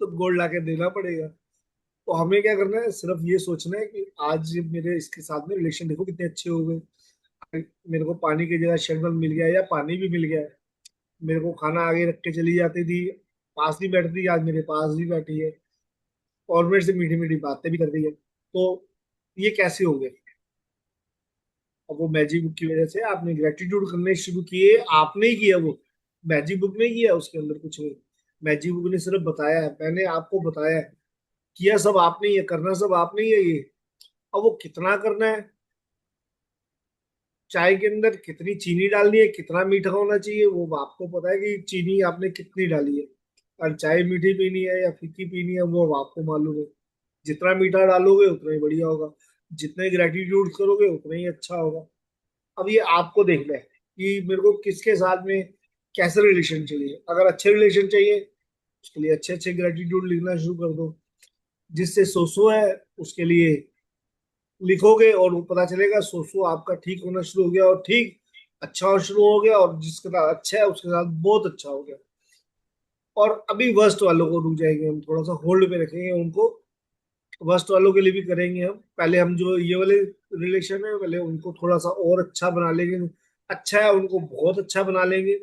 तो गोल्ड लाके देना पड़ेगा। तो हमें क्या करना है, सिर्फ ये सोचना है कि आज मेरे इसके साथ में रिलेशन देखो कितने अच्छे हो गए। मेरे को पानी की जगह शरबत मिल गया या पानी भी मिल गया है, मेरे को खाना आगे रख के चली जाती थी, पास नहीं बैठती थी, आज मेरे पास भी बैठी है और मेरे से मीठी मीठी बातें भी कर रही है। तो ये कैसे हो गए? अब वो मैजिक बुक की वजह से आपने ग्रेटिट्यूड करने शुरू किए, आपने ही किया वो, मैजिक बुक ने किया, उसके अंदर कुछ नहीं। मैजिक बुक ने सिर्फ बताया है, मैंने आपको बताया है, किया सब आपने ही है, करना सब आपने ही है ये। अब वो कितना करना है, चाय के अंदर कितनी चीनी डालनी है, कितना मीठा होना चाहिए, वो आपको पता है कि चीनी आपने कितनी डाली है। और चाय मीठी पीनी है या फीकी पीनी है वो अब आपको मालूम है। जितना मीठा डालोगे उतना ही बढ़िया होगा, जितने ग्रेटिट्यूड करोगे उतना ही अच्छा होगा। अब ये आपको देखना है कि मेरे को किसके साथ में कैसे रिलेशन चाहिए। अगर अच्छे रिलेशन चाहिए उसके लिए अच्छे अच्छे ग्रेटिट्यूड लिखना शुरू कर दो, जिससे सोसो है उसके लिए लिखोगे और वो पता चलेगा सोचो आपका ठीक होना शुरू हो गया, और ठीक अच्छा होना शुरू हो गया, और जिसके साथ अच्छा है उसके साथ बहुत अच्छा हो गया। और अभी वर्स्ट वालों को रुक जाएंगे, हम थोड़ा सा होल्ड पे रखेंगे उनको, वर्स्ट वालों के लिए भी करेंगे हम। पहले हम जो ये वाले रिलेशन है पहले उनको थोड़ा सा और अच्छा बना लेंगे, अच्छा है उनको बहुत अच्छा बना लेंगे,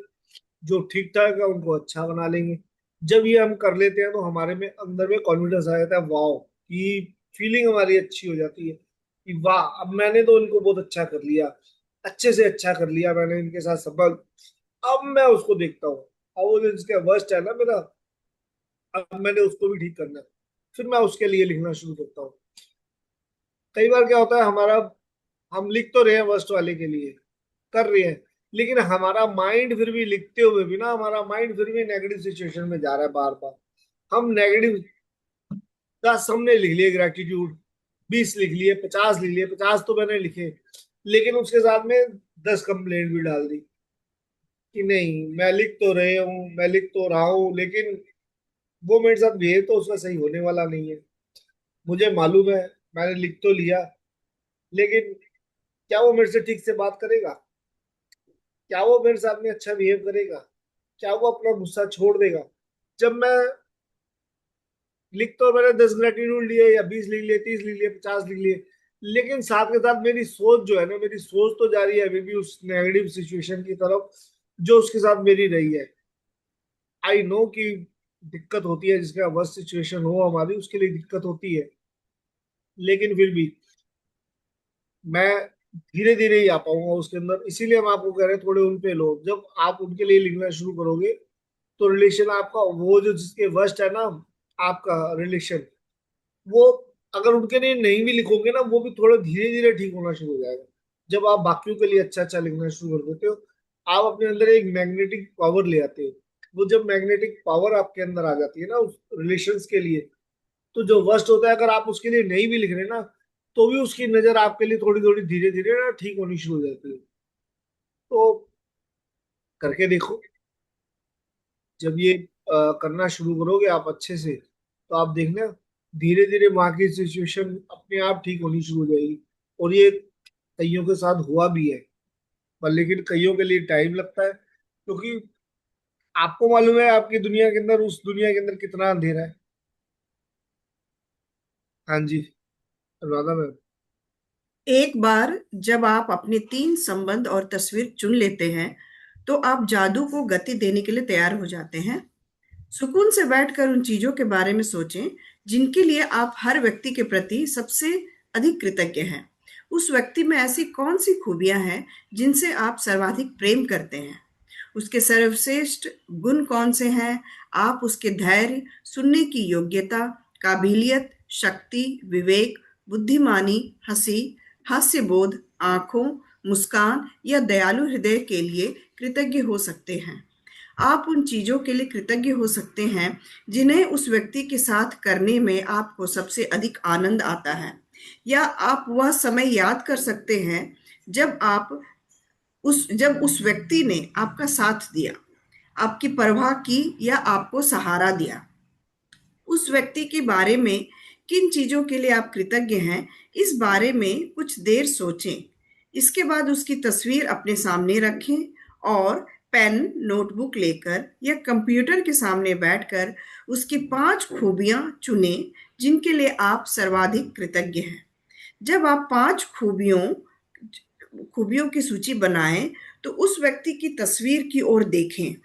जो ठीक ठाक है उनको अच्छा बना लेंगे। जब ये हम कर लेते हैं तो हमारे में अंदर में कॉन्फिडेंस आ जाता है, वाह की फीलिंग हमारी अच्छी हो जाती है कि वाह अब मैंने तो इनको बहुत अच्छा कर लिया, अच्छे से अच्छा कर लिया मैंने इनके साथ संबंध। अब मैं उसको देखता हूँ, अब वो जो जिसका वर्स्ट है ना मेरा, अब मैंने उसको भी ठीक करना है, फिर मैं उसके लिए लिखना शुरू करता हूँ। कई बार क्या होता है, हमारा हम लिख तो रहे हैं वर्स्ट वाले के लिए, कर रहे हैं, लेकिन हमारा माइंड फिर भी लिखते हुए भी ना, हमारा माइंड फिर भी नेगेटिव सिचुएशन में जा रहा है बार बार। हम नेगेटिव 10 हमने लिख लिए ग्रेटिट्यूड, 20 लिख लिए, 50 लिख लिए, 50 तो मैंने लिखे, लेकिन उसके साथ में 10 कंप्लेंट भी डाल दी कि नहीं मैं लिख तो रहे हूँ, मैं लिख तो रहा हूँ, लेकिन वो मेरे साथ बिहेव तो उसका सही होने वाला नहीं है। मुझे मालूम है मैंने लिख तो लिया, लेकिन क्या वो मेरे से ठीक से बात करेगा? क्या वो मेरे साथ में अच्छा बिहेव करेगा? क्या वो अपना गुस्सा छोड़ देगा? जब मैं लिख तो मैंने 10 ग्रेटिट्यूड लिए या 20 लिख लिए, 30 लिख लिए, 50 लिख लिए, लेकिन साथ के साथ मेरी सोच जो है ना, मेरी सोच तो जा रही है अभी भी उस नेगेटिव सिचुएशन की तरफ जो उसके साथ मेरी रही है। आई नो कि दिक्कत होती है, जिसका वर्स्ट सिचुएशन हो हमारी उसके लिए दिक्कत होती है, लेकिन फिर भी मैं धीरे धीरे ही आ पाऊंगा उसके अंदर। इसीलिए हम आपको कह रहे हैं थोड़े उन पे लो, जब आप उनके लिए लिखना शुरू करोगे तो रिलेशन आपका वो जो जिसके वर्स्ट है ना, आपका रिलेशन, वो अगर उनके लिए नहीं भी लिखोगे ना, वो भी थोड़ा धीरे धीरे ठीक होना शुरू हो जाएगा। जब आप बाकियों के लिए अच्छा अच्छा लिखना शुरू कर देते हो, आप अपने अंदर एक मैग्नेटिक पावर ले आते हो। वो जब मैग्नेटिक पावर आपके अंदर आ जाती है ना उस रिलेशंस के लिए, तो जो वर्स्ट होता है अगर आप उसके लिए नहीं भी लिख रहे ना, तो भी उसकी नजर आपके लिए थोड़ी थोड़ी धीरे धीरे ना ठीक होनी शुरू हो जाती है। तो करके देखो, जब ये करना शुरू करोगे आप अच्छे से, तो आप देखना धीरे धीरे वहां की सिचुएशन अपने आप ठीक होनी शुरू हो जाएगी। और ये कईयों के साथ हुआ भी है, पर लेकिन कईयों के लिए टाइम लगता है, क्योंकि आपको मालूम है आपकी दुनिया के अंदर, उस दुनिया के अंदर कितना अंधेरा है। हाँ जी, राधा मैम। एक बार जब आप अपने 3 संबंध और तस्वीर चुन लेते हैं, तो आप जादू को गति देने के लिए तैयार हो जाते हैं। सुकून से बैठकर उन चीजों के बारे में सोचें जिनके लिए आप हर व्यक्ति के प्रति सबसे अधिक कृतज्ञ हैं। उस व्यक्ति में ऐसी कौन सी खूबियां हैं जिनसे आप सर्वाधिक प्रेम करते हैं? उसके सर्वश्रेष्ठ गुण कौन से हैं? आप उसके धैर्य, सुनने की योग्यता, काबिलियत, शक्ति, विवेक, बुद्धिमानी, हंसी, हास्यबोध, आंखों, मुस्कान या दयालु हृदय के लिए कृतज्ञ हो सकते हैं। आप उन चीजों के लिए कृतज्ञ हो सकते हैं जिन्हें उस व्यक्ति के साथ करने में आपको सबसे अधिक आनंद आता है, या आप वह समय याद कर सकते हैं जब उस व्यक्ति ने आपका साथ दिया, आपकी परवाह की या आपको सहारा दिया। उस व्यक्ति के बारे में किन चीजों के लिए आप कृतज्ञ हैं, इस बारे में कुछ देर सोचें। इसके बाद उसकी तस्वीर अपने सामने रखें और पेन, नोटबुक लेकर या कंप्यूटर के सामने बैठकर उसकी 5 खूबियां चुनें जिनके लिए आप सर्वाधिक कृतज्ञ हैं। जब आप 5 खूबियों की सूची बनाएं, तो उस व्यक्ति की तस्वीर की ओर देखें।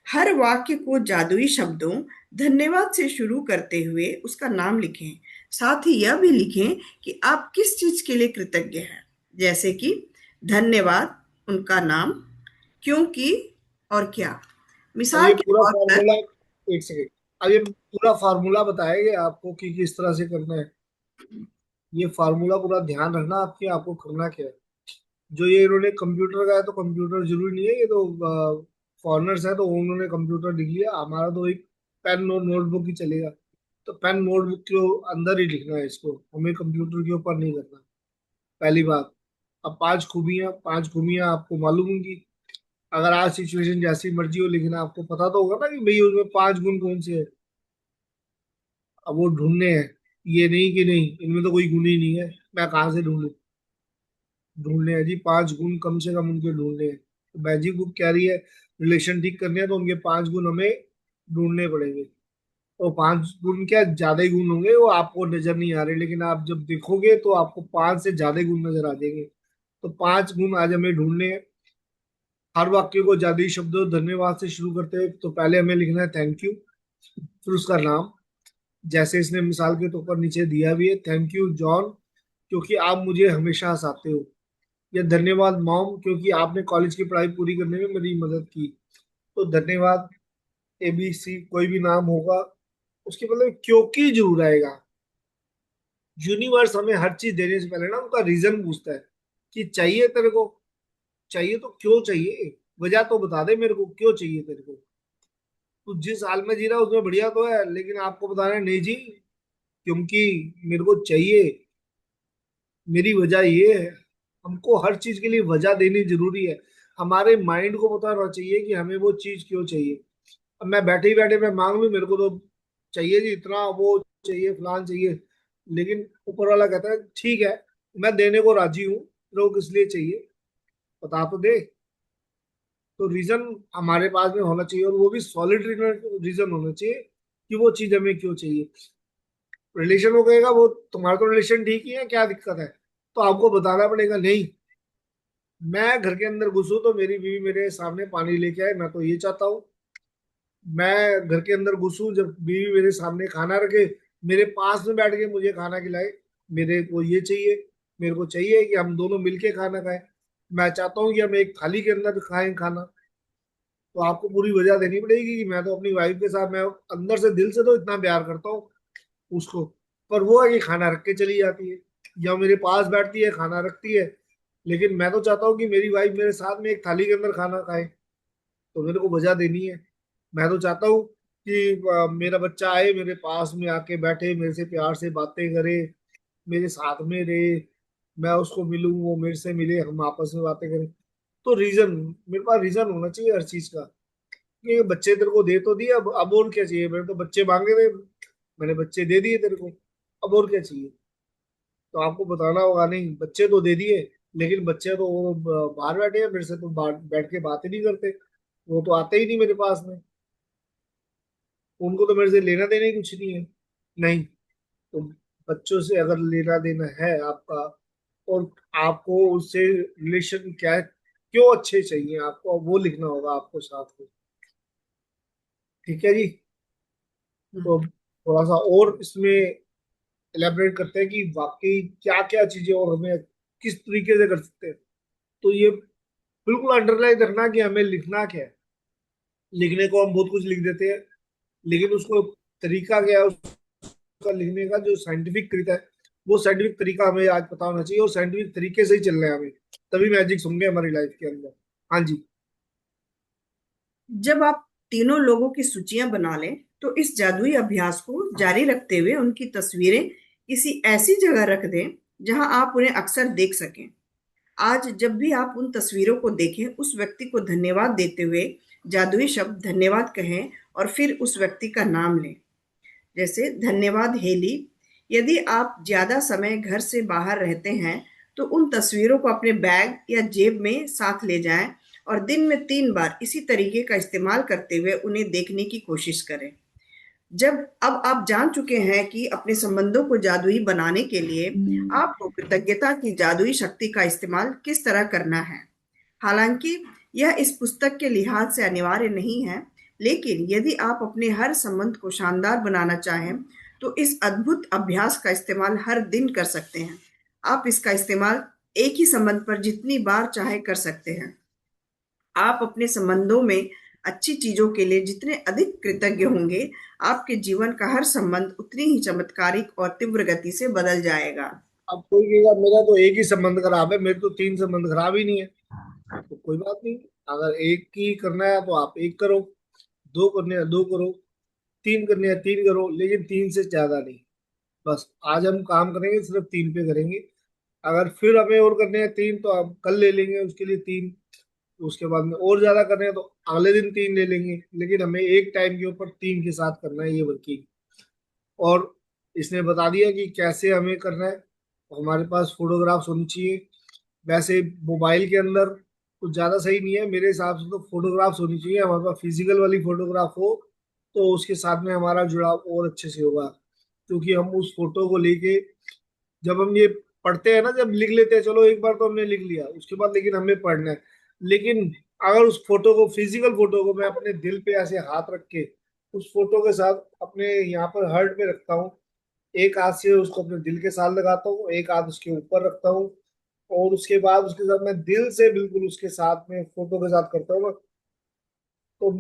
हर वाक्य को जादुई शब्दों धन्यवाद से शुरू करते हुए उसका नाम लिखें। साथ ही यह भी लिखें कि आप किस चीज के लिए कृतज्ञ हैं, जैसे कि धन्यवाद, उनका नाम, क्योंकि और क्या। अब मिसाल ये के पूरा तौर पर, फार्मूला, एक सेकेंड, अब ये पूरा फार्मूला बताएंगे आपको कि किस तरह से करना है। ये फार्मूला पूरा ध्यान रखना आपकी, आपको करना क्या है। जो ये इन्होंने कंप्यूटर का है, तो कंप्यूटर जरूरी नहीं है, ये तो फॉरनर्स है तो उन्होंने कंप्यूटर लिख लिया। हमारा तो एक पेन और नोटबुक ही चलेगा, तो पेन नोटबुक के अंदर ही लिखना है इसको, हमें कंप्यूटर के ऊपर नहीं करना। पहली बात। अब 5 खूबियां आपको मालूम होंगी। अगर आज सिचुएशन जैसी मर्जी हो, लेकिन आपको पता तो होगा ना कि भाई उसमें 5 गुण कौन से है। अब वो ढूंढने हैं, ये नहीं कि नहीं इनमें तो कोई गुण ही नहीं है, मैं कहाँ से ढूंढूं। ढूंढने हैं जी, 5 गुण कम से कम उनके ढूंढने हैं। तो मैजिक बुक कह रही है रिलेशन ठीक करने हैं, तो उनके 5 गुण हमें ढूंढने पड़ेंगे। तो 5 गुण क्या, ज्यादा ही गुण होंगे, वो आपको नजर नहीं आ रहे, लेकिन आप जब देखोगे तो आपको 5 से ज्यादा ही गुण नजर आ जाएंगे। तो 5 गुण आज हमें ढूंढने हैं। हर वाक्य को जादुई शब्दों धन्यवाद से शुरू करते हैं, तो पहले हमें लिखना है थैंक यू, फिर उसका नाम, जैसे इसने मिसाल के तौर पर नीचे दिया भी है, थैंक यू जॉन क्योंकि आप मुझे हमेशा हंसाते हो। या धन्यवाद मॉम क्योंकि आपने कॉलेज की पढ़ाई पूरी करने में मेरी मदद की। तो धन्यवाद ABC कोई भी नाम होगा, उसके मतलब क्योंकि जरूर आएगा। यूनिवर्स हमें हर चीज देने से पहले ना उनका रीजन पूछता है कि चाहिए तेरे को, चाहिए तो क्यों चाहिए, वजह तो बता दे मेरे को क्यों चाहिए तेरे को। तू जिस हाल में जी रहा है उसमें बढ़िया तो है, लेकिन आपको बताना है नहीं जी, क्योंकि मेरे को चाहिए, मेरी वजह ये है। हमको हर चीज के लिए वजह देनी जरूरी है। हमारे माइंड को पता होना चाहिए कि हमें वो चीज क्यों चाहिए। अब मैं बैठे ही बैठे मैं मांग लूं मेरे को तो चाहिए जी इतना, वो चाहिए फलान चाहिए, लेकिन ऊपर वाला कहता है ठीक है मैं देने को राजी हूँ, तेरे को किस लिए चाहिए बता तो दे। तो रीजन हमारे पास में होना चाहिए, और वो भी सॉलिड रीजन होना चाहिए कि वो चीज हमें क्यों चाहिए। रिलेशन हो गएगा वो, तुम्हारा तो रिलेशन ठीक ही है, क्या दिक्कत है, तो आपको बताना पड़ेगा नहीं। मैं घर के अंदर घुसूं तो मेरी बीवी मेरे सामने पानी लेके आए, मैं तो ये चाहता हूँ। मैं घर के अंदर घुसूं जब बीवी मेरे सामने खाना रखे, मेरे पास में बैठ के मुझे खाना खिलाए, मेरे को ये चाहिए। मेरे को चाहिए कि हम दोनों मिलके खाना खाएं। मैं चाहता हूँ कि हम एक थाली के अंदर खाएं खाना। तो आपको पूरी वजह देनी पड़ेगी कि मैं तो अपनी वाइफ के साथ, मैं अंदर से दिल से तो इतना प्यार करता हूँ उसको, पर वो है कि खाना रख के चली जाती है या मेरे पास बैठती है खाना रखती है, लेकिन मैं तो चाहता हूँ कि मेरी वाइफ मेरे साथ में एक थाली के अंदर खाना खाए। तो मेरे को वजह देनी है। मैं तो चाहता हूँ कि मेरा बच्चा आए मेरे पास में आके बैठे, मेरे से प्यार से बातें करे, मेरे साथ में रहे, मैं उसको मिलूं वो मेरे से मिले, हम आपस में बातें करें। तो रीजन, मेरे पास रीजन होना चाहिए हर चीज का। कि बच्चे तेरे को दे तो दिए, अब और क्या चाहिए, मैंने तो बच्चे मांगे थे, मैंने बच्चे दे दिए तेरे को, अब और क्या चाहिए। तो आपको बताना होगा नहीं बच्चे तो दे दिए, लेकिन बच्चे तो वो बाहर बैठे हैं मेरे से तो बाहर बैठ के बातें नहीं करते, वो तो आते ही नहीं मेरे पास में, उनको तो मेरे से लेना देना ही कुछ नहीं है। नहीं, तो बच्चों से अगर लेना देना है आपका, और आपको उससे रिलेशन क्या है, क्यों अच्छे चाहिए आपको, वो लिखना होगा आपको साथ में। ठीक है जी। हम्म। तो थोड़ा सा और इसमें इलेबरेट करते हैं कि वाकई क्या क्या चीजें और हमें किस तरीके से कर सकते हैं। तो ये बिल्कुल अंडरलाइन रखना कि हमें लिखना क्या है। लिखने को हम बहुत कुछ लिख देते हैं, लेकिन उसको तरीका क्या है उसका लिखने का, जो साइंटिफिक तरीका है, वो साइंटिफिक तरीका हमें आज पता होना चाहिए, और साइंटिफिक तरीके से ही चलना है हमें, तभी मैजिक होंगे हमारी लाइफ के अंदर। हाँ जी। जब आप तीनों लोगों की सूचियां बना लें, तो इस जादुई अभ्यास को जारी रखते हुए उनकी तस्वीरें किसी ऐसी जगह रख दें जहां आप उन्हें अक्सर देख सकें। आज जब भी आप उन तस्वीरों को देखें, उस व्यक्ति को धन्यवाद देते हुए जादुई शब्द धन्यवाद कहें और फिर उस व्यक्ति का नाम लें। जैसे, धन्यवाद हेली। यदि आप ज्यादा समय घर से बाहर रहते हैं, तो उन तस्वीरों को अपने बैग या जेब में साथ ले जाएं और दिन में 3 बार इसी तरीके का इस्तेमाल करते हुए उन्हें देखने की कोशिश करें। जब अब आप जान चुके हैं कि अपने संबंधों को जादुई बनाने के लिए आपको कृतज्ञता की जादुई शक्ति का इस्तेमाल किस तरह करना है। हालांकि यह इस पुस्तक के लिहाज से अनिवार्य नहीं है, लेकिन यदि आप अपने हर संबंध को शानदार बनाना चाहें, तो इस अद्भुत अभ्यास का इस्तेमाल हर दिन कर सकते हैं। आप इसका इस्तेमाल एक ही संबंध पर जितनी बार चाहे कर सकते हैं। आप अपने संबंधों में अच्छी चीजों के लिए जितने अधिक कृतज्ञ होंगे, आपके जीवन का हर संबंध उतनी ही चमत्कारिक और तीव्र गति से बदल जाएगा। अब कोई कहेगा मेरा तो एक ही संबंध खराब है, मेरे तो 3 संबंध खराब ही नहीं है, तो कोई बात नहीं। अगर एक ही करना है तो आप एक करो, दो करने हैं दो करो, तीन करने हैं तीन करो, लेकिन तीन से ज्यादा नहीं। बस आज हम काम करेंगे सिर्फ तीन पे करेंगे। अगर फिर हमें और करने हैं तीन तो हम कल ले लेंगे उसके लिए तीन, उसके बाद में और ज्यादा करने हैं तो अगले दिन तीन ले लेंगे, लेकिन हमें एक टाइम के ऊपर तीन के साथ करना है ये वर्किंग। और इसने बता दिया कि कैसे हमें करना है। हमारे पास फोटोग्राफ्स होनी चाहिए। वैसे मोबाइल के अंदर कुछ ज्यादा सही नहीं है मेरे हिसाब से, तो फोटोग्राफ्स होनी चाहिए हमारे पास, फिजिकल वाली फोटोग्राफ हो तो उसके साथ में हमारा जुड़ाव और अच्छे से होगा। क्योंकि हम उस फोटो को लेके, जब हम ये पढ़ते हैं ना, जब लिख लेते हैं चलो एक बार तो हमने लिख लिया उसके बाद, लेकिन हमें पढ़ना है। लेकिन अगर उस फोटो को, फिजिकल फोटो को मैं अपने दिल पे ऐसे हाथ रख के उस फोटो के साथ अपने यहाँ पर हर्ट पे रखता हूँ, एक हाथ से उसको अपने दिल के साथ लगाता हूँ, एक हाथ उसके ऊपर रखता हूँ, और उसके बाद उसके साथ मैं दिल से बिल्कुल उसके साथ में फोटो के साथ करता हूँ ना, तो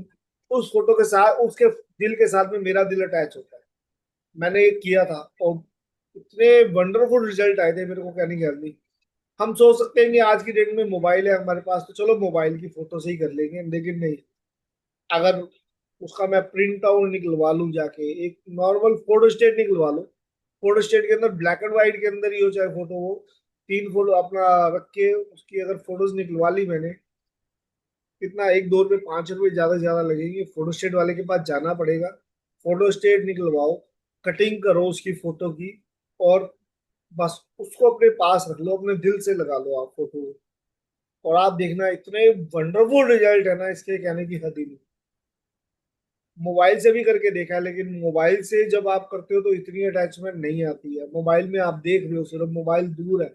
उस फोटो के साथ उसके दिल के साथ में मेरा दिल अटैच होता है। मैंने ये किया था और इतने वंडरफुल रिजल्ट आए थे, मेरे को कहने की हद नहीं। हम सोच सकते हैं कि आज की डेट में मोबाइल है हमारे पास तो चलो मोबाइल की फोटो से ही कर लेंगे, लेकिन नहीं। अगर उसका मैं प्रिंट आउट निकलवा लूं जाके, एक नॉर्मल फोटो स्टेट निकलवा लूं, फोटो स्टेट के अंदर ब्लैक एंड व्हाइट के अंदर ही हो चाहे फोटो हो, 3 फोटो अपना रख के उसकी अगर फोटोज निकलवा ली मैंने, कितना 1-2 रुपये 5 रुपये ज्यादा से ज्यादा लगेंगे, फोटो स्टेट वाले के पास जाना पड़ेगा, फोटो स्टेट निकलवाओ, कटिंग करो उसकी फोटो की, और बस उसको अपने पास रख लो, अपने दिल से लगा लो आप फोटो, और आप देखना इतने वंडरफुल रिजल्ट है ना, इसके कहने की हद ही नहीं। मोबाइल से भी करके देखा है, लेकिन मोबाइल से जब आप करते हो तो इतनी अटैचमेंट नहीं आती है। मोबाइल में आप देख रहे हो सिर्फ, मोबाइल दूर है,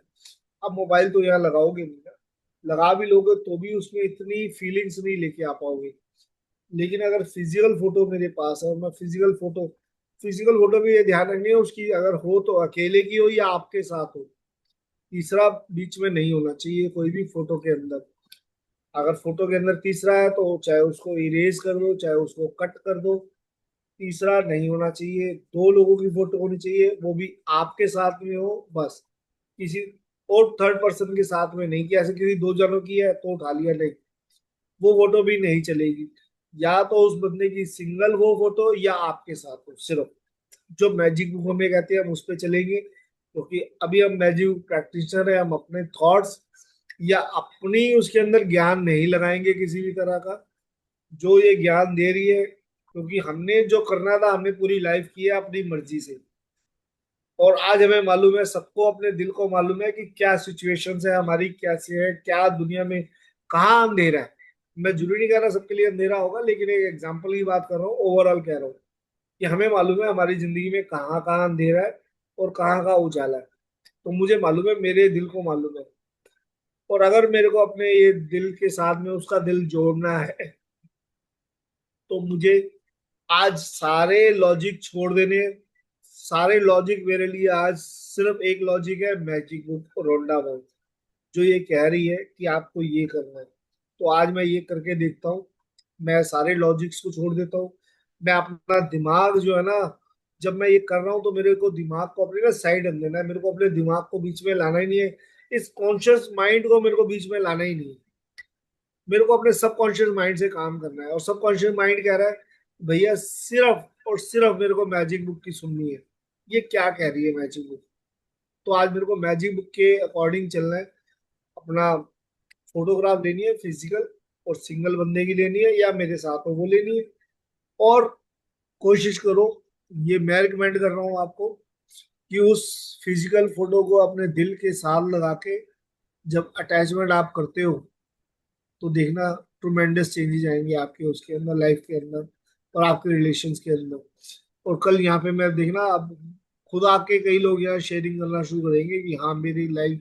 अब मोबाइल तो यहाँ लगाओगे नहीं ना, लगा भी लोगे तो भी उसमें इतनी फीलिंग्स नहीं लेके आ पाओगे। लेकिन अगर फिजिकल फोटो मेरे पास है और मैं फिजिकल फोटो भी ये ध्यान रखनी है उसकी, अगर हो तो अकेले की हो या आपके साथ हो, तीसरा बीच में नहीं होना चाहिए कोई भी फोटो के अंदर। अगर फोटो के अंदर तीसरा है तो चाहे उसको इरेज कर दो, चाहे उसको कट कर दो, तीसरा नहीं होना चाहिए। 2 लोगों की फोटो होनी चाहिए, वो भी आपके साथ में हो बस, किसी और थर्ड पर्सन के साथ में नहीं, कि ऐसे किसी 2 जनों की है तो उठा लिया, नहीं, वो फोटो भी नहीं चलेगी। या तो उस बंदे की सिंगल हो फोटो या आपके साथ हो सिर्फ, जो मैजिक बुक हमें कहते हैं हम उस पर चलेंगे, क्योंकि अभी हम मैजिक प्रैक्टिशनर है, हम अपने थॉट्स या अपनी उसके अंदर ज्ञान नहीं लगाएंगे किसी भी तरह का, जो ये ज्ञान दे रही है, क्योंकि हमने जो करना था हमने पूरी लाइफ की है अपनी मर्जी से। और आज हमें मालूम है, सबको अपने दिल को मालूम है कि क्या सिचुएशंस है हमारी, कैसे है, क्या दुनिया में कहाँ अंधेरा है। मैं जरूरी नहीं कह रहा सबके लिए अंधेरा होगा, लेकिन एक एग्जांपल की बात कर रहा हूँ, ओवरऑल कह रहा हूँ कि हमें मालूम है हमारी जिंदगी में कहाँ कहाँ अंधेरा है और कहाँ कहाँ उजाला है। तो मुझे मालूम है, मेरे दिल को मालूम है, और अगर मेरे को अपने ये दिल के साथ में उसका दिल जोड़ना है तो मुझे आज सारे लॉजिक छोड़ देने। सारे लॉजिक मेरे लिए आज सिर्फ एक लॉजिक है, मैजिक बुक रोंडा वर्ल्ड, जो ये कह रही है कि आपको ये करना है, तो आज मैं ये करके देखता हूँ। मैं सारे लॉजिक्स को छोड़ देता हूँ, मैं अपना दिमाग जो है ना, जब मैं ये कर रहा हूँ तो मेरे को दिमाग को अपने ना साइड रख देना है, मेरे को अपने दिमाग को बीच में लाना ही नहीं है, इस कॉन्शियस माइंड को मेरे को बीच में लाना ही नहीं है। मेरे को अपने सबकॉन्शियस माइंड से काम करना है, और सबकॉन्शियस माइंड कह रहा है भैया सिर्फ और सिर्फ मेरे को मैजिक बुक की सुननी है, ये क्या कह रही है मैजिक बुक। तो आज मेरे को मैजिक बुक के अकॉर्डिंग चलना है, अपना फोटोग्राफ लेनी है फिजिकल, और सिंगल बंदे की लेनी है या मेरे साथ हो वो लेनी है। और कोशिश करो, ये मैं रिकमेंड कर रहा हूँ आपको, कि उस फिजिकल फोटो को अपने दिल के साथ लगा के जब अटैचमेंट आप करते हो तो देखना ट्रुमेंडस चेंजेस आएंगे आपके उसके अंदर, लाइफ के अंदर और आपके रिलेशंस के अंदर। और कल यहाँ पे मैं देखना, अब खुद आके कई लोग यहाँ शेयरिंग करना शुरू करेंगे कि हाँ मेरी लाइफ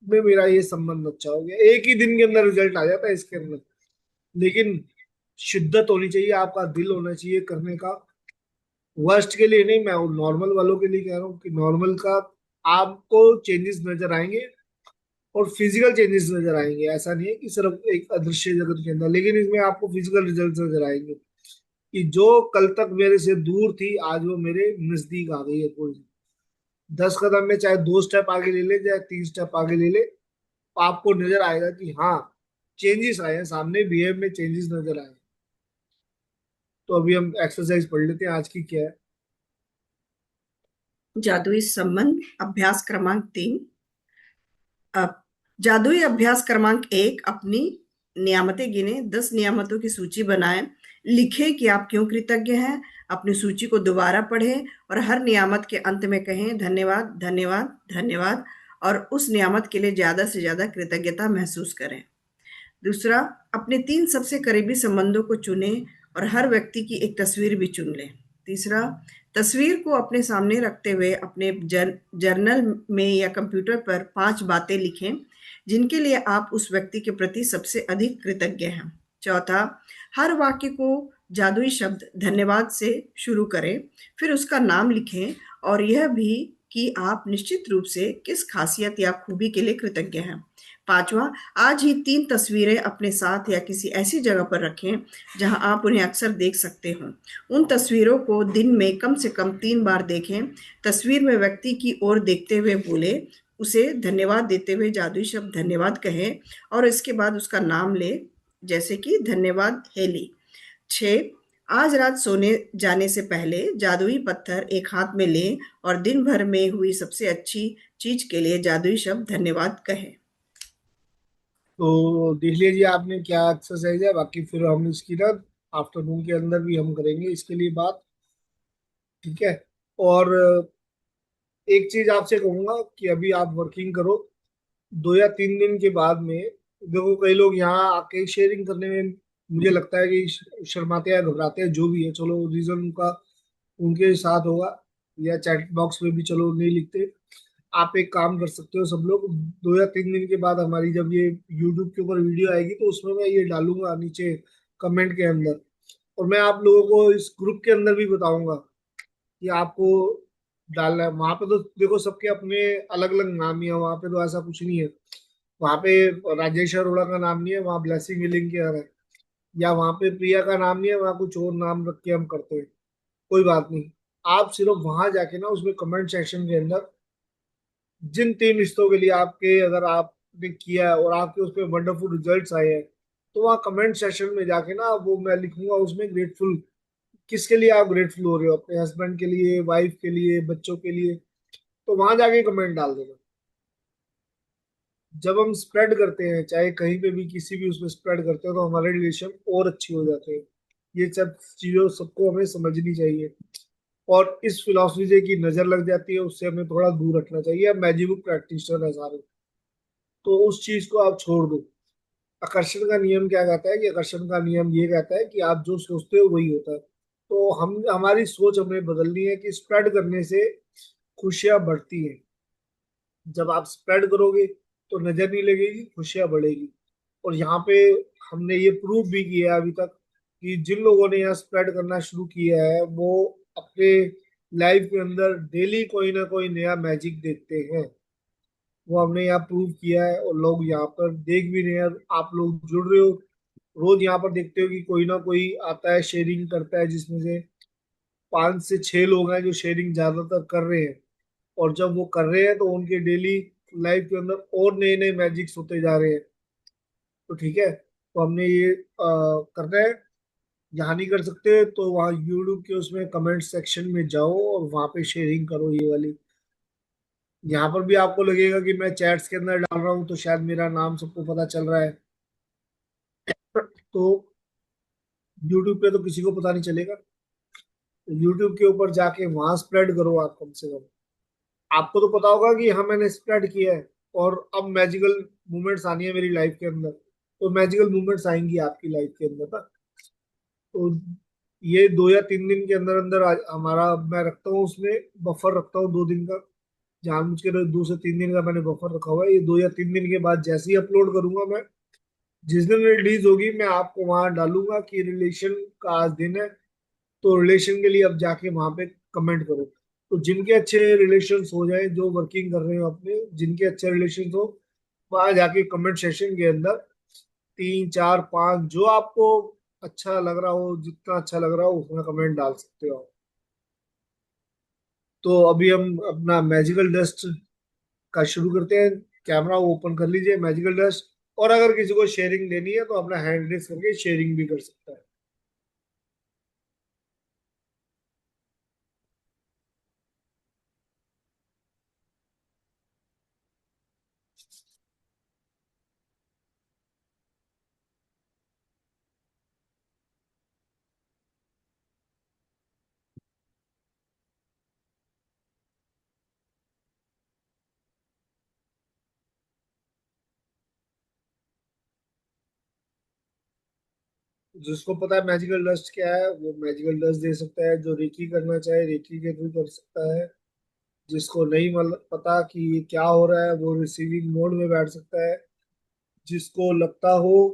में मेरा ये संबंध अच्छा हो गया, एक ही दिन के अंदर रिजल्ट आ जाता है इसके अंदर। लेकिन शिद्दत होनी चाहिए, आपका दिल होना चाहिए करने का। वर्स्ट के लिए नहीं, मैं नॉर्मल वालों के लिए कह रहा हूँ कि नॉर्मल का आपको चेंजेस नजर आएंगे और फिजिकल चेंजेस नजर आएंगे। ऐसा नहीं है कि सिर्फ एक अदृश्य जगत के अंदर, लेकिन इसमें आपको फिजिकल रिजल्ट नजर आएंगे कि जो कल तक मेरे से दूर थी आज वो मेरे नजदीक आ गई है। कोई 10 कदम में चाहे 2 स्टेप आगे ले ले, चाहे 3 स्टेप आगे ले ले, तो आपको नजर आएगा कि हाँ चेंजेस आए हैं, सामने बिहेव में चेंजेस नजर आए हैं। तो अभी हम एक्सरसाइज पढ़ लेते हैं आज की क्या है। जादुई संबंध अभ्यास क्रमांक 3। अब जादुई अभ्यास क्रमांक 1, अपनी नियामतें गिने, 10 नियामतों की सूची बनाएं, लिखें कि आप क्यों कृतज्ञ हैं, अपनी सूची को दोबारा पढ़ें और हर नियामत के अंत में कहें धन्यवाद धन्यवाद धन्यवाद, और उस नियामत के लिए ज्यादा से ज्यादा कृतज्ञता महसूस करें। दूसरा, अपने 3 सबसे करीबी संबंधों को चुनें और हर व्यक्ति की एक तस्वीर भी चुन लें। तीसरा, तस्वीर को अपने सामने रखते हुए अपने जर्नल में या कंप्यूटर पर 5 बातें लिखें जिनके लिए आप उस व्यक्ति के प्रति सबसे अधिक कृतज्ञ हैं। चौथा, हर वाक्य को जादुई शब्द धन्यवाद से शुरू करें, फिर उसका नाम लिखें और यह भी कि आप निश्चित रूप से किस खासियत या खूबी के लिए कृतज्ञ हैं। 5वां, आज ही 3 तस्वीरें अपने साथ या किसी ऐसी जगह पर रखें जहां आप उन्हें अक्सर देख सकते हो। उन तस्वीरों को दिन में कम से कम 3 बार देखें। तस्वीर में व्यक्ति की ओर देखते हुए बोले, उसे धन्यवाद देते हुए जादुई शब्द धन्यवाद कहें और इसके बाद उसका नाम ले, जैसे कि धन्यवाद हेली। 6, आज रात सोने जाने से पहले जादुई पत्थर एक हाथ में लें और दिन भर में हुई सबसे अच्छी चीज के लिए जादुई शब्द धन्यवाद कहें। तो देख लीजिए आपने क्या एक्सरसाइज है। बाकी फिर हम इसकी ना आफ्टरनून के अंदर भी हम करेंगे इसके लिए बात। ठीक है। और एक चीज आपसे कहूंगा कि अभी आप वर्किंग करो, 2 या 3 दिन के बाद में। देखो कई लोग यहाँ आके शेयरिंग करने में मुझे लगता है कि शर्माते हैं, घबराते हैं, जो भी है, चलो रीजन उनका उनके साथ होगा, या चैट बॉक्स में भी चलो नहीं लिखते। आप एक काम कर सकते हो, सब लोग 2 या 3 दिन के बाद हमारी जब ये यूट्यूब के ऊपर वीडियो आएगी तो उसमें मैं ये डालूंगा नीचे कमेंट के अंदर। और मैं आप लोगों को इस ग्रुप के अंदर भी बताऊंगा कि आपको डालना है। वहां पे तो देखो सबके अपने अलग अलग नाम ही है, वहां पे तो ऐसा कुछ नहीं है। वहां पे राजेश अरोड़ा का नाम नहीं है, वहाँ ब्लेसिंग हिलिंग केयर है। या वहां पे प्रिया का नाम नहीं है, वहाँ कुछ और नाम रख के हम करते हैं। कोई बात नहीं। आप सिर्फ वहां जाके ना उसमें कमेंट सेक्शन के अंदर जिन 3 रिश्तों के लिए आपके अगर आपने किया है और आपके उस पर वंडरफुल रिजल्ट्स आए हैं, तो वहाँ कमेंट सेक्शन में जाके ना वो मैं लिखूंगा उसमें ग्रेटफुल, किसके लिए आप ग्रेटफुल हो रहे हो, अपने हस्बैंड के लिए, वाइफ के लिए, बच्चों के लिए। तो वहां जाके कमेंट डाल देना। जब हम स्प्रेड करते हैं चाहे कहीं पे भी किसी भी उसमें स्प्रेड करते हैं तो हमारे रिलेशन और अच्छी हो जाते हैं। ये सब चीजों सबको हमें समझनी चाहिए। और इस फिलॉसफी से की नजर लग जाती है उससे हमें थोड़ा दूर रखना चाहिए। अब मैजिक बुक प्रैक्टिशनर है सारे, तो उस चीज को आप छोड़ दो। आकर्षण का नियम क्या कहता है कि आकर्षण का नियम ये कहता है कि आप जो सोचते हो वही होता है। तो हम हमारी सोच हमें बदलनी है कि स्प्रेड करने से खुशियां बढ़ती हैं। जब आप स्प्रेड करोगे तो नजर नहीं लगेगी, खुशियां बढ़ेगी। और यहाँ पे हमने ये प्रूव भी किया है अभी तक कि जिन लोगों ने यहाँ स्प्रेड करना शुरू किया है वो अपने लाइफ के अंदर डेली कोई ना कोई नया मैजिक देखते हैं। वो हमने यहाँ प्रूव किया है और लोग यहाँ पर देख भी रहे हैं। आप लोग जुड़ रहे हो, रोज यहाँ पर देखते हो कि कोई ना कोई आता है शेयरिंग करता है, जिसमें से 5 से 6 लोग हैं जो शेयरिंग ज्यादातर कर रहे हैं। और जब वो कर रहे हैं तो उनके डेली लाइफ के अंदर और नए नए मैजिक्स होते जा रहे हैं। तो ठीक है, तो हमने ये करना है। यहाँ नहीं कर सकते तो वहाँ यूट्यूब के उसमें कमेंट सेक्शन में जाओ और वहाँ पे शेयरिंग करो ये वाली। यहाँ पर भी आपको लगेगा कि मैं चैट्स के अंदर डाल रहा हूँ तो शायद मेरा नाम सबको पता चल रहा है। तो यूट्यूब पे तो किसी को पता नहीं चलेगा। यूट्यूब के ऊपर जाके वहां स्प्रेड करो आप कम से कम। आपको तो पता होगा कि हाँ मैंने स्प्रेड किया है और अब मैजिकल मोमेंट्स आनी है मेरी लाइफ के अंदर। तो मैजिकल मोमेंट्स आएंगी आपकी लाइफ के अंदर ना। तो ये 2 या 3 दिन के अंदर अंदर हमारा मैं रखता हूँ उसमें बफर रखता हूँ 2 दिन का। जानबूझ के 2 से 3 दिन का मैंने बफर रखा हुआ है। ये 2 या 3 दिन के बाद जैसे ही अपलोड करूंगा मैं, जिस दिन रिलीज होगी मैं आपको वहां डालूंगा कि रिलेशन का आज दिन है। तो रिलेशन के लिए अब जाके वहां पे कमेंट करो। तो जिनके अच्छे रिलेशंस हो जाए, जो वर्किंग कर रहे हो अपने, जिनके अच्छे रिलेशंस हो, वहां जाके कमेंट सेक्शन के अंदर 3 4 5 जो आपको अच्छा लग रहा हो, जितना अच्छा लग रहा हो उसमें कमेंट डाल सकते हो। तो अभी हम अपना मैजिकल डस्ट का शुरू करते हैं। कैमरा ओपन कर लीजिए, मैजिकल डस्ट। और अगर किसी को शेयरिंग लेनी है तो अपना हैंड रेस करके शेयरिंग भी कर सकता है। जिसको पता है मैजिकल डस्ट क्या है वो मैजिकल डस्ट दे सकता है। जो रेकी करना चाहे रेकी के थ्रू कर सकता है। जिसको नहीं पता कि ये क्या हो रहा है वो रिसीविंग मोड में बैठ सकता है। जिसको लगता हो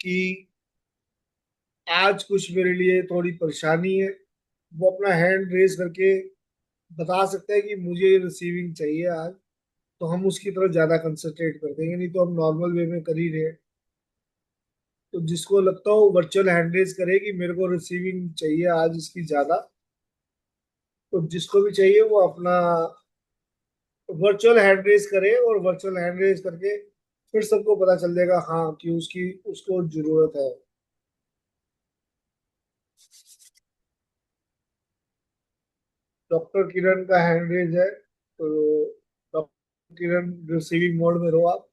कि आज कुछ मेरे लिए थोड़ी परेशानी है, वो अपना हैंड रेस करके बता सकता है कि मुझे रिसीविंग चाहिए आज। तो हम उसकी तरफ ज्यादा कंसंट्रेट कर देंगे, नहीं तो हम नॉर्मल वे में कर ही रहे हैं। तो जिसको लगता हो वर्चुअल हैंड रेज करे कि मेरे को रिसीविंग चाहिए आज इसकी ज्यादा, तो जिसको भी चाहिए वो अपना वर्चुअल हैंड रेज करे, और वर्चुअल हैंड रेज करके फिर सबको पता चल जाएगा हाँ कि उसकी उसको जरूरत है। डॉक्टर किरण का हैंड रेज है, तो डॉक्टर किरण रिसीविंग मोड में रहो आप।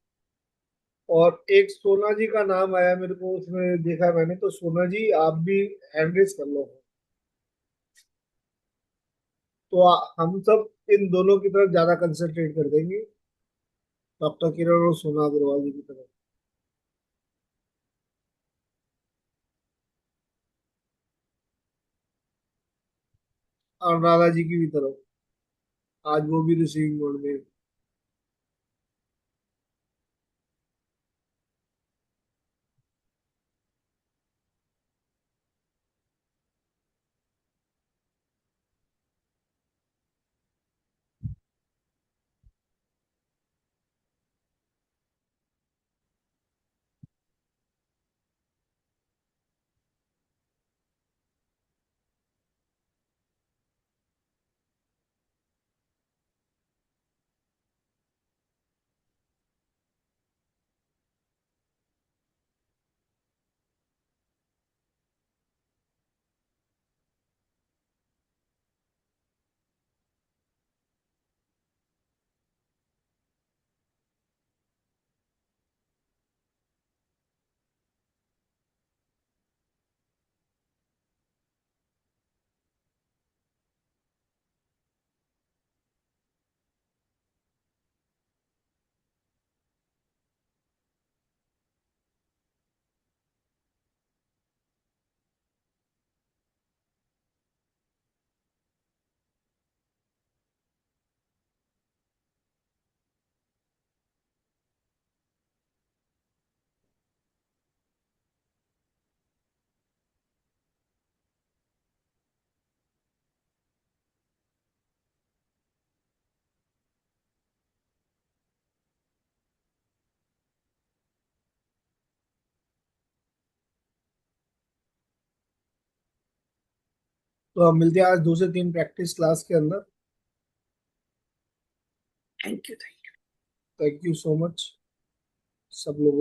और एक सोना जी का नाम आया मेरे को, उसमें देखा मैंने, तो सोना जी आप भी हैंड रेज कर लो। तो हम सब इन दोनों की तरफ ज्यादा कंसंट्रेट कर देंगे, डॉक्टर किरण और सोना अग्रवाल जी की तरफ, और राधा जी की भी तरफ। आज वो भी रिसीविंग मोड में। तो हम मिलते हैं आज 2 से 3 प्रैक्टिस क्लास के अंदर। Thank you. Thank you so much सब लोगों